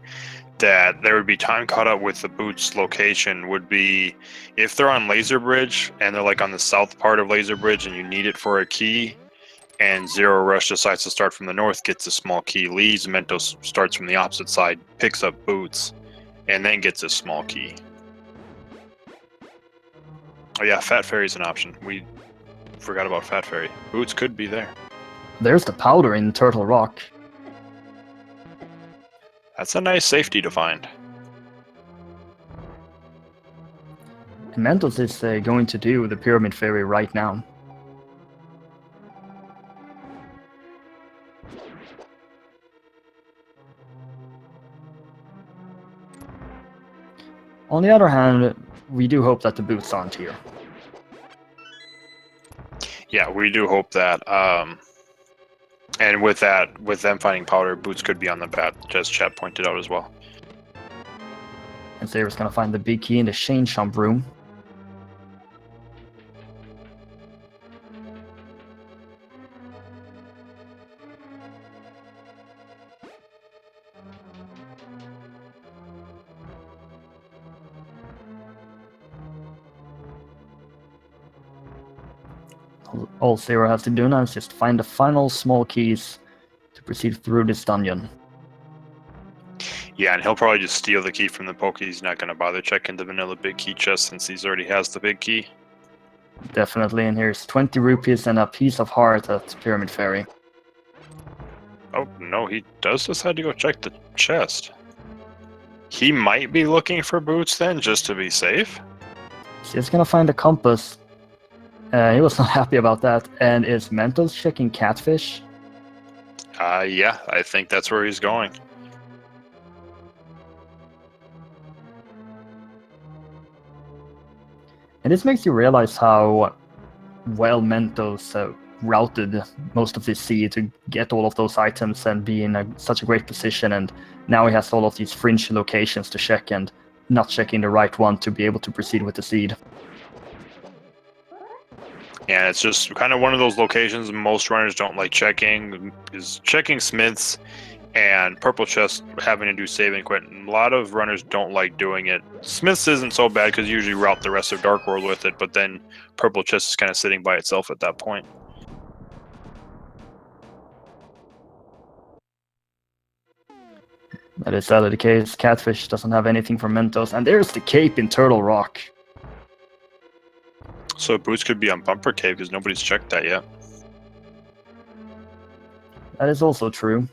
[SPEAKER 1] that there would be time caught up with the boots location would be if they're on Laser Bridge and they're like on the south part of Laser Bridge and you need it for a key, and zer0rush decides to start from the north, gets a small key, leaves, Mentos starts from the opposite side, picks up boots, and then gets a small key. Oh yeah, Fat Fairy's an option. We forgot about Fat Fairy. Boots could be there.
[SPEAKER 2] There's the powder in Turtle Rock.
[SPEAKER 1] That's a nice safety to find.
[SPEAKER 2] And Mentos is going to do the Pyramid Fairy right now. On the other hand, we do hope that the boots aren't here.
[SPEAKER 1] Yeah, we do hope that. And with that, with them finding powder, boots could be on the path, as chat pointed out as well.
[SPEAKER 2] And Zero's gonna find the big key in the Shane Shump room. All Zero has to do now is just find the final small keys to proceed through this dungeon.
[SPEAKER 1] Yeah, and he'll probably just steal the key from the Poke. He's not going to bother checking the vanilla big key chest since he's already has the big key.
[SPEAKER 2] Definitely, and here's 20 rupees and a piece of heart at Pyramid Fairy.
[SPEAKER 1] Oh, no, he does decide to go check the chest. He might be looking for boots then, just to be safe.
[SPEAKER 2] He's gonna find a compass. He was not happy about that. And is Mentos checking catfish?
[SPEAKER 1] Yeah, I think that's where he's going.
[SPEAKER 2] And this makes you realize how well Mentos routed most of this sea to get all of those items and be in such a great position. And now he has all of these fringe locations to check and not checking the right one to be able to proceed with the seed.
[SPEAKER 1] And it's just kind of one of those locations most runners don't like checking, is checking smiths and purple chest having to do save and quit. And a lot of runners don't like doing it. Smiths isn't so bad because you usually route the rest of Dark World with it, but then purple chest is kind of sitting by itself at that point.
[SPEAKER 2] That is sadly the case. Catfish doesn't have anything for Mentos, and there's the cape in Turtle Rock.
[SPEAKER 1] So boots could be on Bumper Cave because nobody's checked that yet.
[SPEAKER 2] That is also true.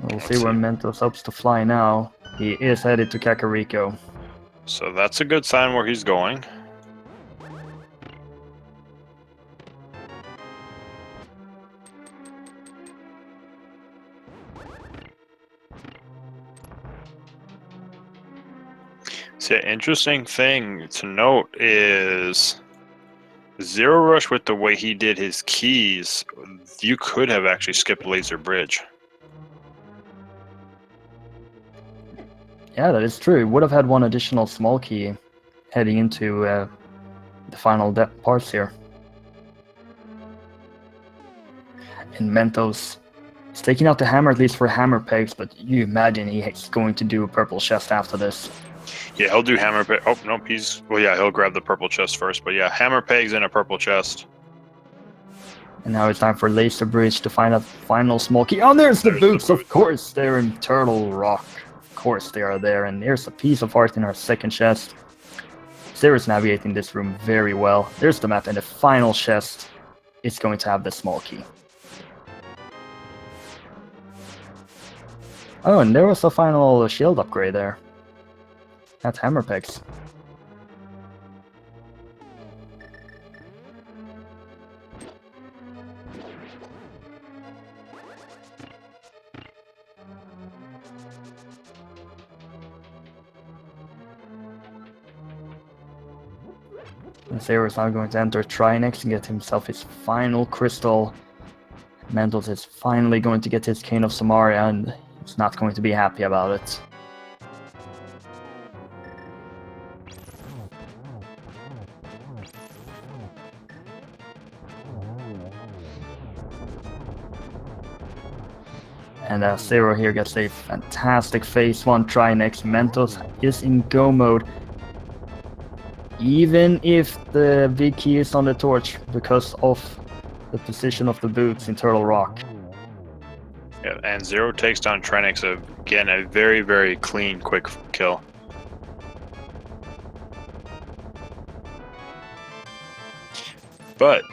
[SPEAKER 2] We'll see where Mentos hopes to fly now. He is headed to Kakariko.
[SPEAKER 1] So that's a good sign where he's going. See, an interesting thing to note is zer0rush with the way he did his keys, you could have actually skipped Laser Bridge.
[SPEAKER 2] Yeah, that is true. He would have had one additional small key heading into the final parts here. And Mentos is taking out the hammer at least for hammer pegs, but you imagine he's going to do a purple chest after this.
[SPEAKER 1] Yeah, he'll do hammer peg. Oh, nope, well, yeah, he'll grab the purple chest first, but yeah, hammer pegs in a purple chest.
[SPEAKER 2] And now it's time for Laser Bridge to find a final small key. Oh, there's the boots, of course! They're in Turtle Rock. Of course they are there, and there's a piece of heart in our second chest. Zero's navigating this room very well. There's the map, and the final chest is going to have the small key. Oh, and there was a final shield upgrade there. That's hammer pegs. And Zero is now going to enter Trinex and get himself his final crystal. Mentos is finally going to get his Cane of Samaria, and he's not going to be happy about it. And Zero here gets a fantastic phase 1 Trinex. Mentos is in go mode. Even if the big key is on the torch because of the position of the boots in Turtle Rock.
[SPEAKER 1] Yeah, and Zero takes down Trinex again, a very, very clean, quick kill. But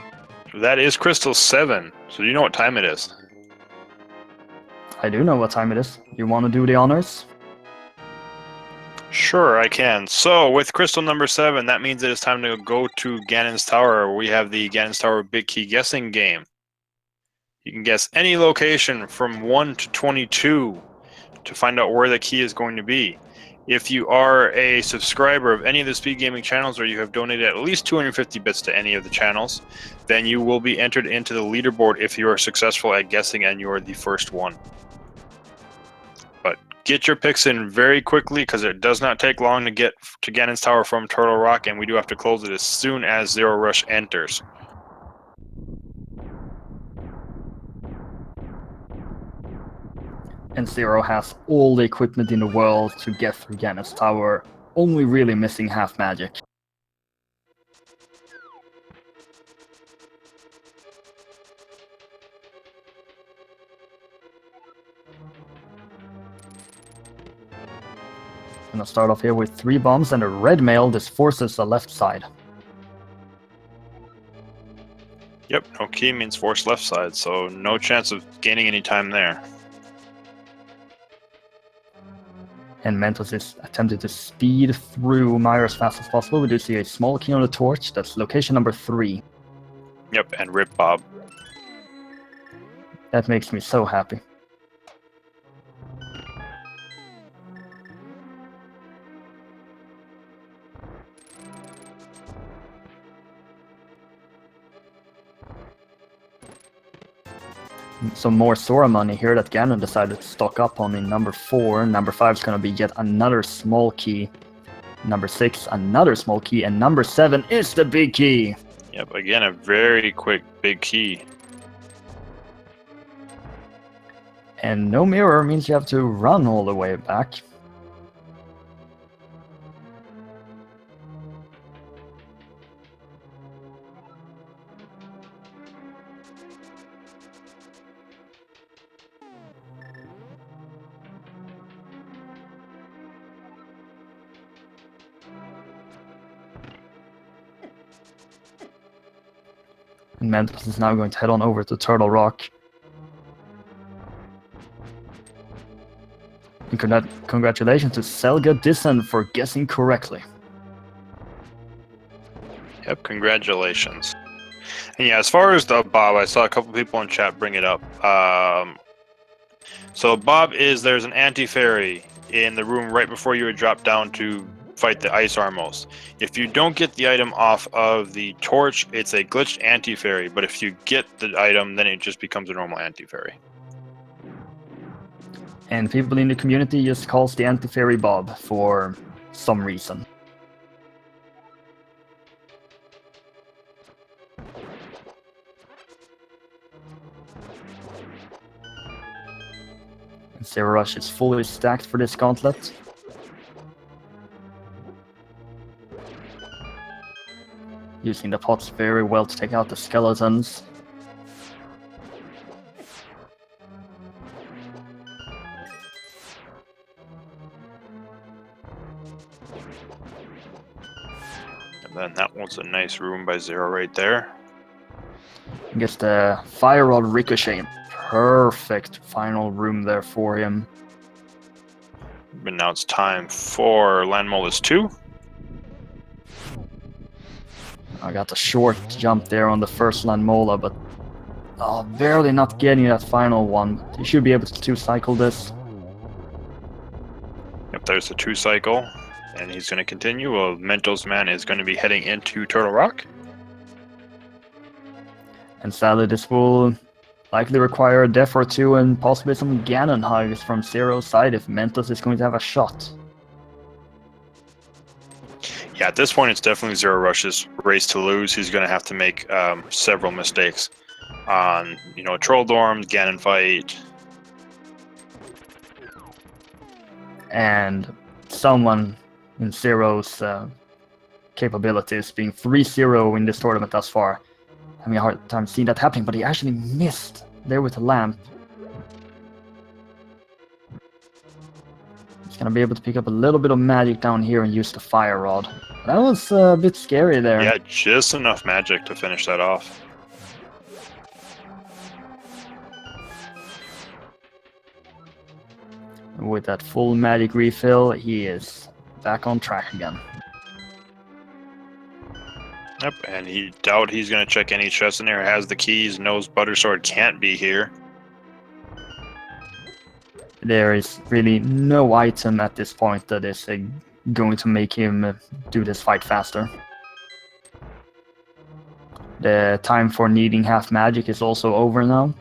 [SPEAKER 1] that is Crystal 7, so you know what time it is.
[SPEAKER 2] I do know what time it is. You want to do the honors?
[SPEAKER 1] Sure, I can. So, with crystal number 7, that means it is time to go to Ganon's Tower, where we have the Ganon's Tower Big Key guessing game. You can guess any location from 1 to 22 to find out where the key is going to be. If you are a subscriber of any of the Speed Gaming channels, or you have donated at least 250 bits to any of the channels, then you will be entered into the leaderboard if you are successful at guessing and you are the first one. But get your picks in very quickly, because it does not take long to get to Ganon's Tower from Turtle Rock, and we do have to close it as soon as zer0rush enters.
[SPEAKER 2] And Zero has all the equipment in the world to get through Ganon's Tower, only really missing half magic. Gonna start off here with 3 bombs and a red mail. This forces the left side.
[SPEAKER 1] Yep, no key means force left side, so no chance of gaining any time there.
[SPEAKER 2] And Mentos is attempting to speed through Mire as fast as possible. We do see a small key on the torch. That's location number 3.
[SPEAKER 1] Yep, and rip Bob.
[SPEAKER 2] That makes me so happy. Some more Sora money here that Ganon decided to stock up on in number 4. Number 5 is going to be yet another small key. Number 6, another small key. And number 7 is the big key.
[SPEAKER 1] Yep, again, a very quick big key.
[SPEAKER 2] And no mirror means you have to run all the way back. And Mentos is now going to head on over to Turtle Rock. And congratulations to Zelda Dissen for guessing correctly.
[SPEAKER 1] Yep, congratulations. And yeah, as far as the Bob, I saw a couple people in chat bring it up. So Bob there's an anti-fairy in the room right before you would drop down to fight the Ice Armos. If you don't get the item off of the torch, it's a glitched anti-fairy, but if you get the item, then it just becomes a normal anti-fairy.
[SPEAKER 2] And people in the community just calls the anti-fairy Bob for some reason. And zer0rush is fully stacked for this gauntlet. Using the pots very well to take out the skeletons.
[SPEAKER 1] And then that one's a nice room by Zero right there.
[SPEAKER 2] I guess the fire rod ricochet. Perfect final room there for him.
[SPEAKER 1] But now it's time for Landmolus 2.
[SPEAKER 2] I got the short jump there on the first Landmola, but barely not getting that final one. He should be able to 2-cycle this.
[SPEAKER 1] Yep, there's the 2-cycle. And he's going to continue. Well, Mentosman is going to be heading into Turtle Rock.
[SPEAKER 2] And sadly, this will likely require a death or 2 and possibly some Ganon hugs from Zero's side if Mentos is going to have a shot.
[SPEAKER 1] Yeah, at this point, it's definitely zer0rush's race to lose. He's going to have to make several mistakes on, Troll Dorm, Ganon fight.
[SPEAKER 2] And someone in Zero's capabilities being 3-0 in this tournament thus far. Having a hard time seeing that happening, but he actually missed there with the lamp. He's gonna be able to pick up a little bit of magic down here and use the fire rod. That was a bit scary there.
[SPEAKER 1] Yeah, just enough magic to finish that off.
[SPEAKER 2] With that full magic refill, he is back on track again.
[SPEAKER 1] Yep, and he doubt he's going to check any chests in there. Has the keys, knows Buttersword can't be here.
[SPEAKER 2] There is really no item at this point that is going to make him do this fight faster. The time for needing half magic is also over now.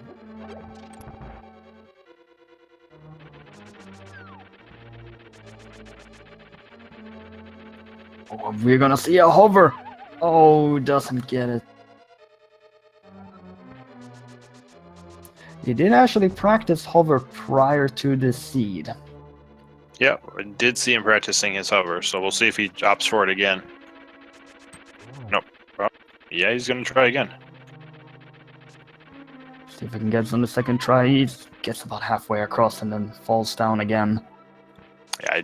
[SPEAKER 2] Oh, we're gonna see a hover! Oh, doesn't get it. He did actually practice hover prior to the seed.
[SPEAKER 1] Yeah, I did see him practicing his hover, so we'll see if he opts for it again. Nope. Well, yeah, he's going to try again.
[SPEAKER 2] See if he can get it on the second try. He gets about halfway across and then falls down again.
[SPEAKER 1] Yeah,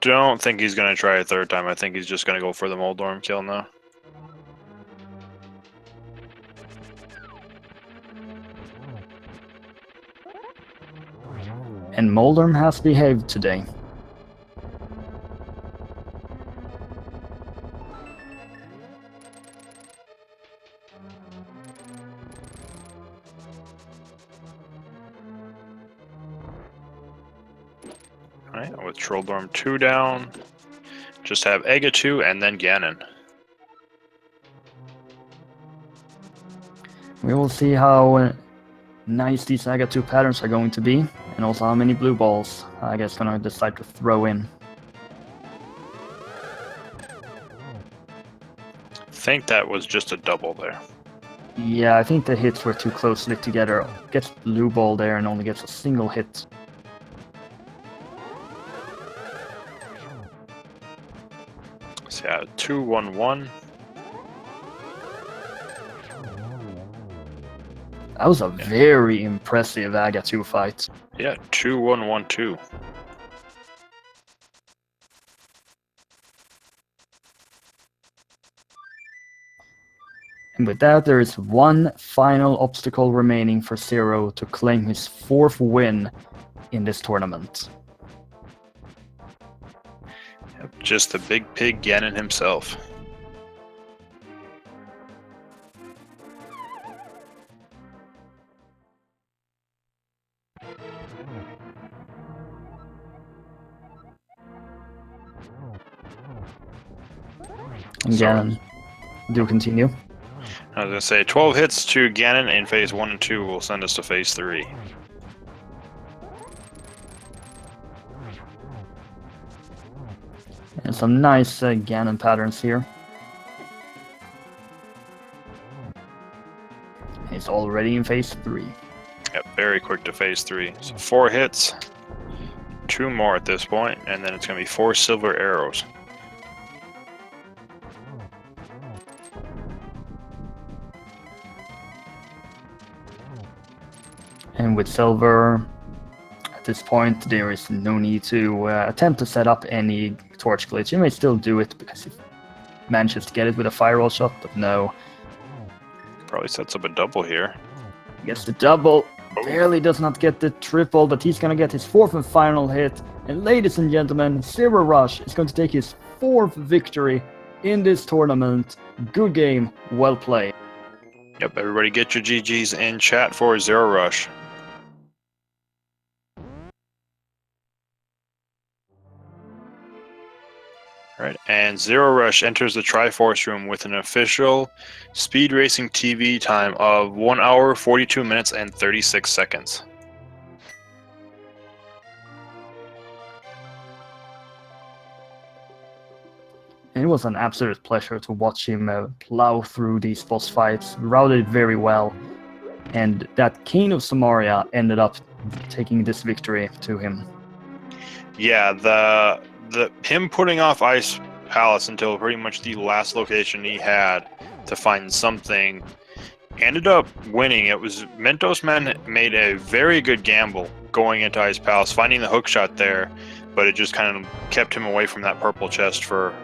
[SPEAKER 1] don't think he's going to try a third time. I think he's just going to go for the Moldorm kill now.
[SPEAKER 2] And Moldorm has behaved today.
[SPEAKER 1] Alright, with Trolldorm 2 down, just have Ega 2 and then Ganon.
[SPEAKER 2] We will see how nice these Aga 2 patterns are going to be, and also how many blue balls Aga's gonna decide to throw in.
[SPEAKER 1] I think that was just a double there.
[SPEAKER 2] Yeah, I think the hits were too closely together. Gets blue ball there and only gets a single hit.
[SPEAKER 1] So yeah, 2-1-1.
[SPEAKER 2] That was a very impressive Aga 2 fight.
[SPEAKER 1] Yeah, 2-1-1-2.
[SPEAKER 2] And with that, there is one final obstacle remaining for Zero to claim his 4th win in this tournament.
[SPEAKER 1] Yep, just the big pig Ganon himself.
[SPEAKER 2] And Ganon, do continue.
[SPEAKER 1] I was going to say, 12 hits to Ganon in phase 1 and 2 will send us to phase 3.
[SPEAKER 2] And some nice Ganon patterns here. He's already in phase 3.
[SPEAKER 1] Yep, very quick to phase 3. So 4 hits, 2 more at this point, and then it's going to be 4 silver arrows.
[SPEAKER 2] And with Silver, at this point, there is no need to attempt to set up any torch glitch. You may still do it because he manages to get it with a firewall shot, but no.
[SPEAKER 1] Probably sets up a double here.
[SPEAKER 2] Gets the double, barely does not get the triple, but he's gonna get his 4th and final hit. And ladies and gentlemen, zer0rush is going to take his 4th victory in this tournament. Good game, well played.
[SPEAKER 1] Yep, everybody get your GGs in chat for zer0rush. Right, and zer0rush enters the Triforce room with an official speed racing TV time of 1 hour, 42 minutes, and 36 seconds.
[SPEAKER 2] It was an absolute pleasure to watch him plow through these boss fights, routed very well, and that King of Samaria ended up taking this victory to him.
[SPEAKER 1] Yeah, him putting off Ice Palace until pretty much the last location he had to find something ended up winning. It was Mentosman8 made a very good gamble going into Ice Palace, finding the hookshot there, but it just kind of kept him away from that purple chest for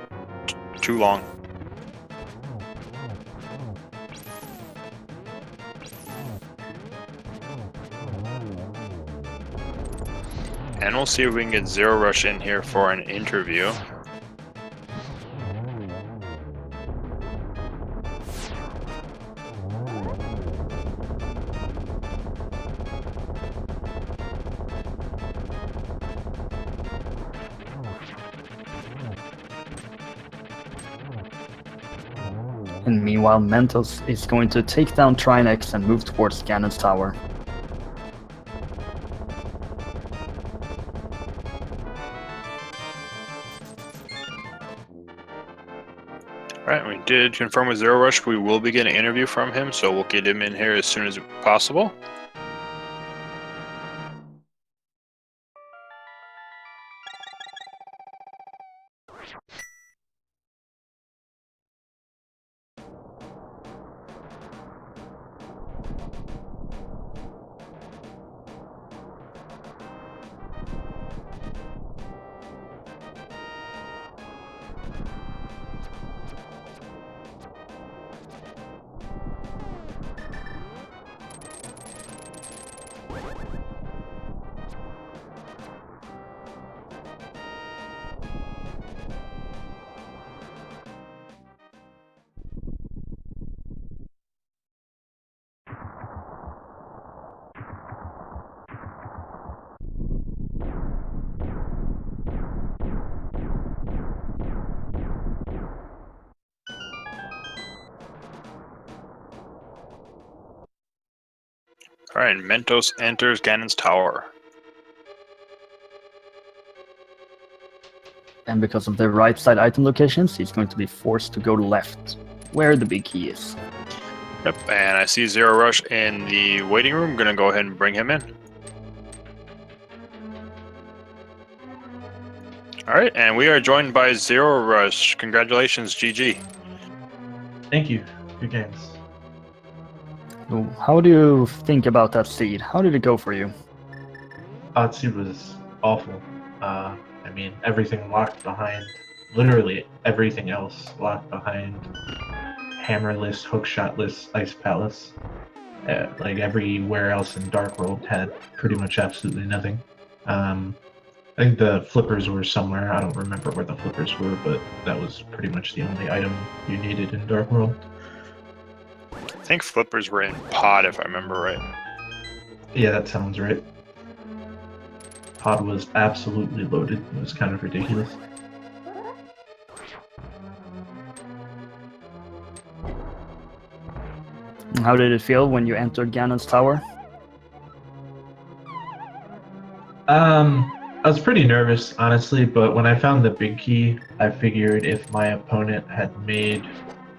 [SPEAKER 1] too long. And we'll see if we can get zer0rush in here for an interview.
[SPEAKER 2] And meanwhile, Mentos is going to take down Trinex and move towards Ganon's tower.
[SPEAKER 1] Right, we did confirm with zer0rush we will be getting an interview from him, so we'll get him in here as soon as possible. Alright, Mentos enters Ganon's tower.
[SPEAKER 2] And because of the right side item locations, he's going to be forced to go left, where the big key is.
[SPEAKER 1] Yep, and I see zer0rush in the waiting room. Gonna go ahead and bring him in. Alright, and we are joined by zer0rush. Congratulations, GG.
[SPEAKER 3] Thank you. Good games.
[SPEAKER 2] So how do you think about that seed? How did it go for you?
[SPEAKER 3] Otsu was awful. I mean, everything locked behind, literally everything else locked behind hammerless, hookshotless Ice Palace. Like everywhere else in Dark World had pretty much absolutely nothing. I think the flippers were somewhere. I don't remember where the flippers were, but that was pretty much the only item you needed in Dark World.
[SPEAKER 1] I think flippers were in pod, if I remember right.
[SPEAKER 3] Yeah, that sounds right. Pod was absolutely loaded. It was kind of ridiculous.
[SPEAKER 2] How did it feel when you entered Ganon's tower?
[SPEAKER 3] I was pretty nervous, honestly, but when I found the big key, I figured if my opponent had made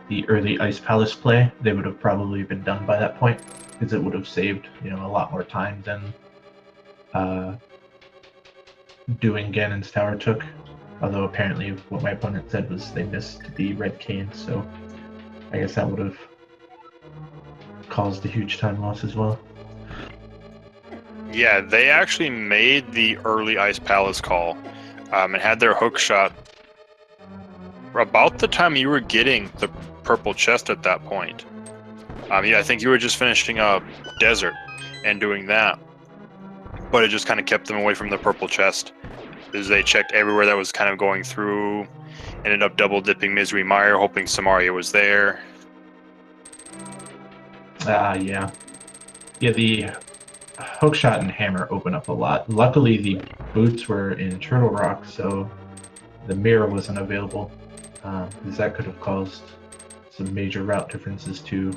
[SPEAKER 3] the early Ice Palace play, they would have probably been done by that point, because it would have saved, a lot more time than doing Ganon's tower took. Although apparently what my opponent said was they missed the red cane, so I guess that would have caused a huge time loss as well.
[SPEAKER 1] Yeah, they actually made the early Ice Palace call and had their hook shot about the time you were getting the purple chest at that point. Yeah, I think you were just finishing up Desert and doing that, but it just kind of kept them away from the purple chest as they checked everywhere that was kind of going through. Ended up double dipping Misery Mire, hoping Samaria was there.
[SPEAKER 3] Yeah. Yeah, the hookshot and hammer open up a lot. Luckily, the boots were in Turtle Rock, so the mirror wasn't available, because that could have caused some major route differences too.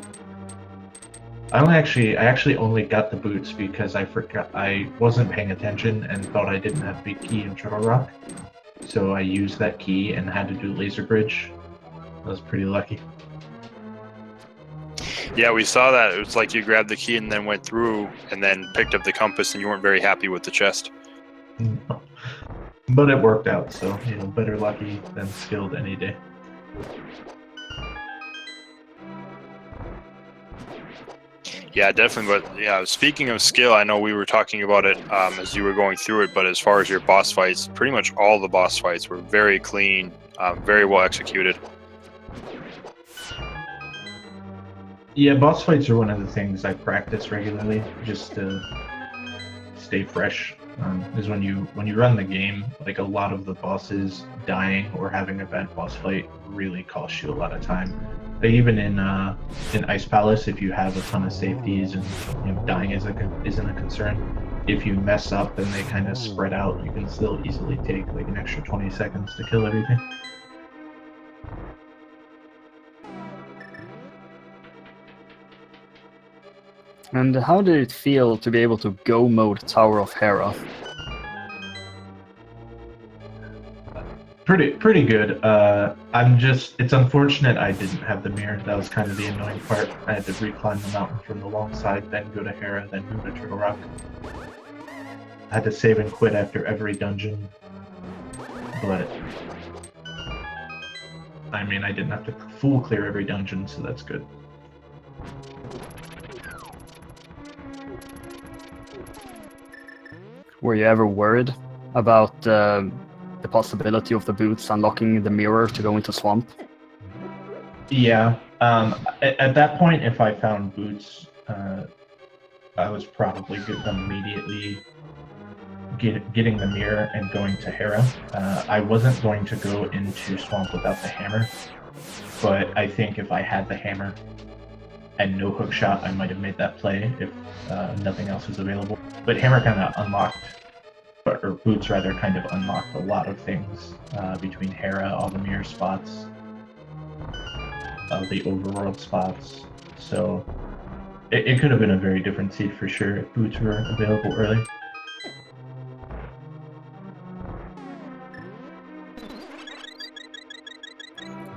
[SPEAKER 3] I actually only got the boots because I wasn't paying attention and thought I didn't have big key in Turtle Rock, so I used that key and had to do laser bridge. I was pretty lucky.
[SPEAKER 1] Yeah, we saw that. It was like you grabbed the key and then went through and then picked up the compass, and you weren't very happy with the chest.
[SPEAKER 3] But it worked out, so better lucky than skilled any day.
[SPEAKER 1] Yeah, definitely. But yeah, speaking of skill, I know we were talking about it as you were going through it, but as far as your boss fights, pretty much all the boss fights were very clean, very well executed.
[SPEAKER 3] Yeah, boss fights are one of the things I practice regularly just to stay fresh. Is when you run the game, like a lot of the bosses dying or having a bad boss fight really costs you a lot of time. Like even in Ice Palace, if you have a ton of safeties and dying isn't a concern, if you mess up and they kind of spread out, you can still easily take like an extra 20 seconds to kill everything.
[SPEAKER 2] And how did it feel to be able to go mode Tower of Hera?
[SPEAKER 3] Pretty good. It's unfortunate I didn't have the mirror. That was kind of the annoying part. I had to reclimb the mountain from the long side, then go to Hera, then move to Turtle Rock. I had to save and quit after every dungeon, but I mean, I didn't have to full clear every dungeon, so that's good.
[SPEAKER 2] Were you ever worried about the possibility of the boots unlocking the mirror to go into Swamp?
[SPEAKER 3] Yeah. At that point, if I found boots, I was probably immediately getting the mirror and going to Hera. I wasn't going to go into Swamp without the hammer, but I think if I had the hammer and no hook shot, I might have made that play if nothing else was available. But hammer kind of unlocked, or boots rather, kind of unlocked a lot of things between Hera, all the mirror spots, the overworld spots. So it could have been a very different seed for sure if boots were available early.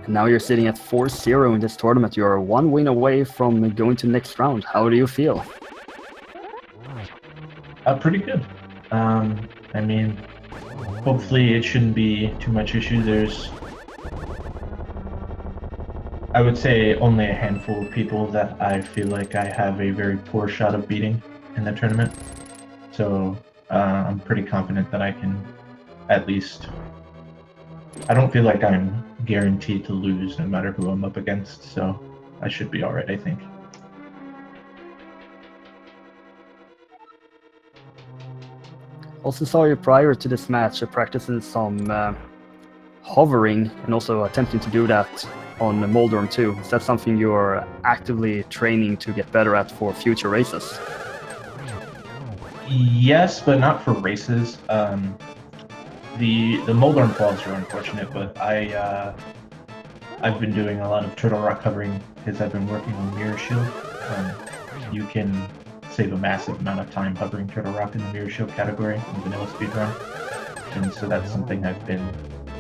[SPEAKER 2] And now you're sitting at 4-0 in this tournament. You're one win away from going to the next round. How do you feel?
[SPEAKER 3] Pretty good. I mean, hopefully it shouldn't be too much issue. There's, I would say, only a handful of people that I feel like I have a very poor shot of beating in the tournament. So I'm pretty confident that I can at least... I don't feel like I'm guaranteed to lose no matter who I'm up against, so I should be alright, I think.
[SPEAKER 2] Also saw you prior to this match practicing some hovering and also attempting to do that on Moldorm too. Is that something you're actively training to get better at for future races?
[SPEAKER 3] Yes, but not for races. The Moldorm falls are unfortunate, but I've been doing a lot of Turtle Rock hovering because I've been working on Mirror Shield. You can save a massive amount of time hovering Turtle Rock in the Mirror Shield category in vanilla speedrun, and so that's something I've been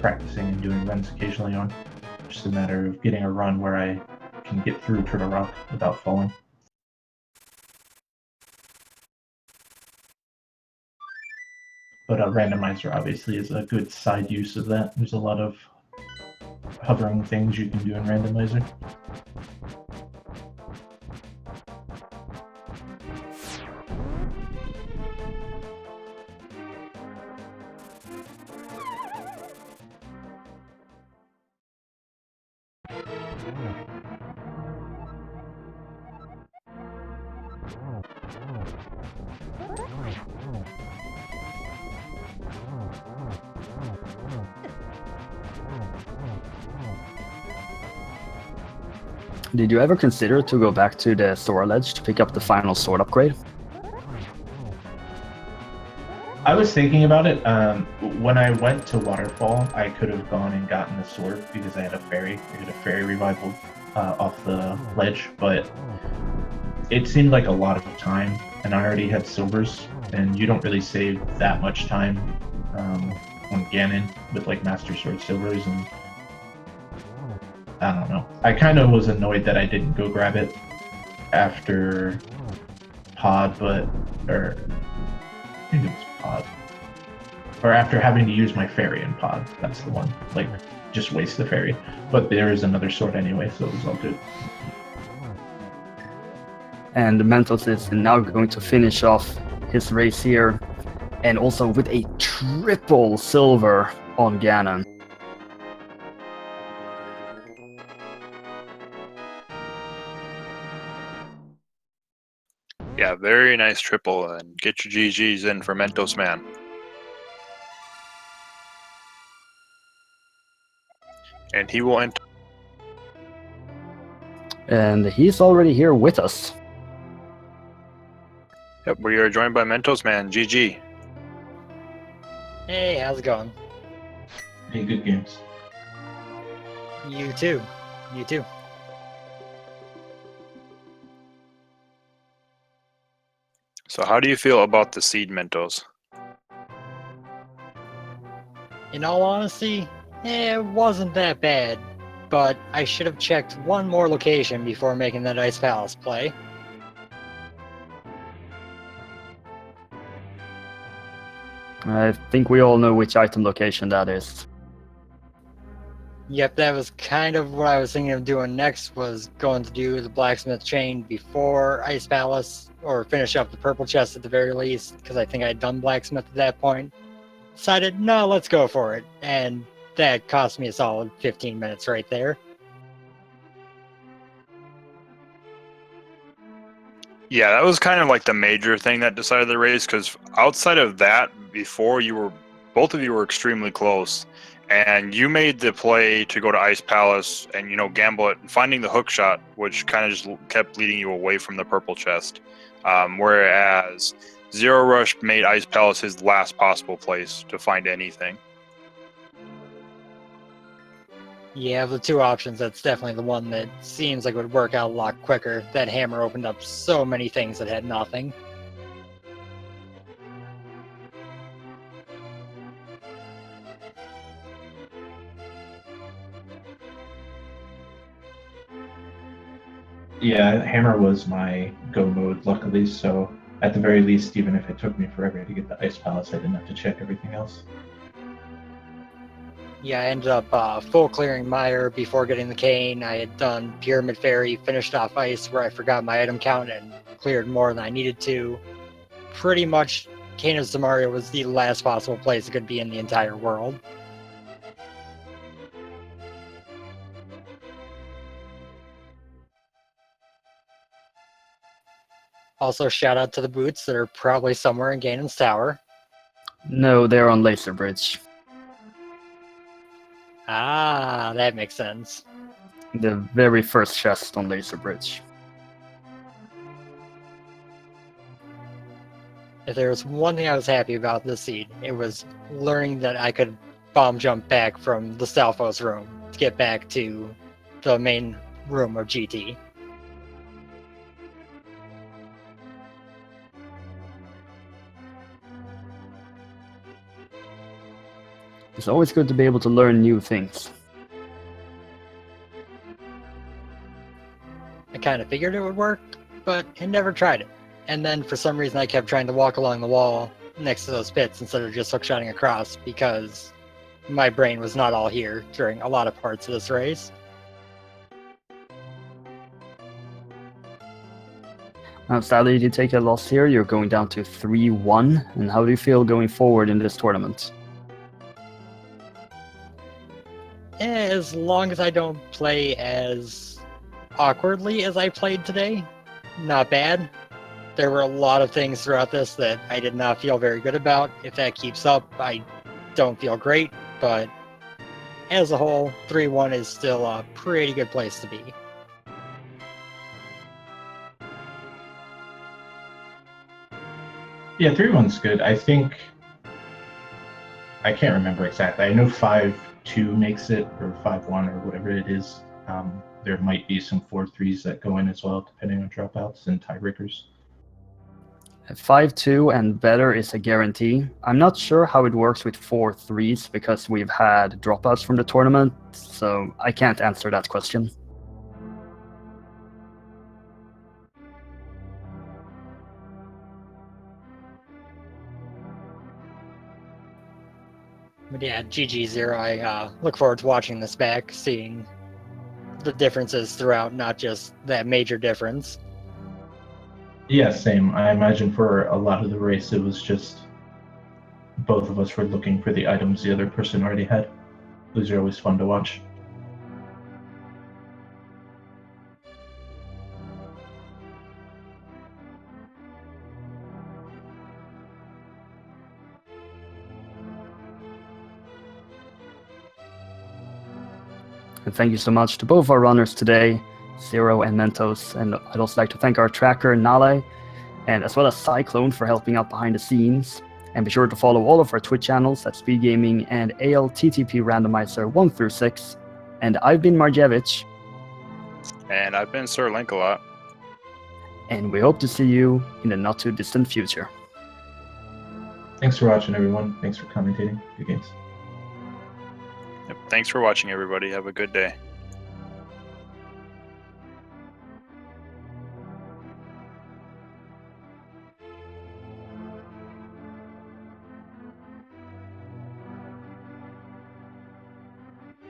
[SPEAKER 3] practicing and doing runs occasionally on. Just a matter of getting a run where I can get through Turtle Rock without falling. But a randomizer obviously is a good side use of that. There's a lot of hovering things you can do in randomizer.
[SPEAKER 2] Did you ever consider to go back to the Sora Ledge to pick up the final sword upgrade?
[SPEAKER 3] I was thinking about it. When I went to Waterfall, I could have gone and gotten the sword because I had a fairy. I did a fairy revival off the ledge, but it seemed like a lot of time, and I already had silvers, and you don't really save that much time on Ganon with like Master Sword silvers, and I don't know. I kind of was annoyed that I didn't go grab it after Pod, or I think it was Pod. Or after having to use my fairy in Pod. That's the one. Like, just waste the fairy. But there is another sword anyway, so it was all good.
[SPEAKER 2] And Mentos is now going to finish off his race here, and also with a triple silver on Ganon.
[SPEAKER 1] Yeah, very nice triple, and get your GGs in for Mentosman. And he will enter.
[SPEAKER 2] And he's already here with us.
[SPEAKER 1] Yep, we are joined by Mentosman. GG.
[SPEAKER 4] Hey, how's it going?
[SPEAKER 3] Hey, good games.
[SPEAKER 4] You too. You too.
[SPEAKER 1] So how do you feel about the seed Mentos?
[SPEAKER 4] In all honesty, it wasn't that bad, but I should have checked one more location before making that Ice Palace play.
[SPEAKER 2] I think we all know which item location that is.
[SPEAKER 4] Yep, that was kind of what I was thinking of doing next, was going to do the blacksmith chain before Ice Palace, or finish up the purple chest at the very least, because I think I'd done blacksmith at that point. Decided, no, let's go for it, and that cost me a solid 15 minutes right there.
[SPEAKER 1] Yeah, that was kind of like the major thing that decided the race, because outside of that, before both of you were extremely close, and you made the play to go to Ice Palace and, gamble it, and finding the hook shot, which kind of just kept leading you away from the purple chest. Whereas zer0rush made Ice Palace his last possible place to find anything.
[SPEAKER 4] Yeah, of the two options, that's definitely the one that seems like it would work out a lot quicker. That hammer opened up so many things that had nothing.
[SPEAKER 3] Yeah, hammer was my go mode, luckily. So at the very least, even if it took me forever to get the ice palace, I didn't have to check everything else.
[SPEAKER 4] Yeah, I ended up full clearing Mire before getting the cane. I had done Pyramid Fairy, finished off ice where I forgot my item count and cleared more than I needed to. Pretty much, Cane of Samaria was the last possible place it could be in the entire world. Also, shout out to the boots that are probably somewhere in Ganon's tower.
[SPEAKER 2] No, they're on Laser Bridge.
[SPEAKER 4] Ah, that makes sense.
[SPEAKER 2] The very first chest on Laser Bridge.
[SPEAKER 4] If there was one thing I was happy about this seed, it was learning that I could bomb jump back from the Stalfos room to get back to the main room of GT.
[SPEAKER 2] It's always good to be able to learn new things.
[SPEAKER 4] I kind of figured it would work, but I never tried it. And then for some reason I kept trying to walk along the wall next to those pits instead of just hookshotting across because my brain was not all here during a lot of parts of this race.
[SPEAKER 2] Now, sadly, you take a loss here. You're going down to 3-1. And how do you feel going forward in this tournament?
[SPEAKER 4] As long as I don't play as awkwardly as I played today, not bad. There were a lot of things throughout this that I did not feel very good about. If that keeps up, I don't feel great, but as a whole, 3-1 is still a pretty good place to be.
[SPEAKER 3] Yeah, 3-1's good. I think I can't remember exactly. I know 5-2 makes it, or 5-1, or whatever it is. There might be some 4-3s that go in as well, depending on dropouts and tiebreakers.
[SPEAKER 2] 5-2 and better is a guarantee. I'm not sure how it works with 4-3s because we've had dropouts from the tournament, so I can't answer that question.
[SPEAKER 4] But yeah, GG0, I look forward to watching this back, seeing the differences throughout, not just that major difference.
[SPEAKER 3] Yeah, same. I imagine for a lot of the race, it was just both of us were looking for the items the other person already had. Those are always fun to watch.
[SPEAKER 2] And thank you so much to both our runners today, Zero and Mentos, and I'd also like to thank our tracker, Nale, and as well as Cyclone for helping out behind the scenes. And be sure to follow all of our Twitch channels at Speed Gaming and ALTTP Randomizer 1-6. And I've been Marjevich.
[SPEAKER 1] And I've been Sir Link-a-Lot.
[SPEAKER 2] And we hope to see you in the not too distant future.
[SPEAKER 3] Thanks for watching, everyone. Thanks for commentating. Good games.
[SPEAKER 1] Yep. Thanks for watching, everybody. Have a good day.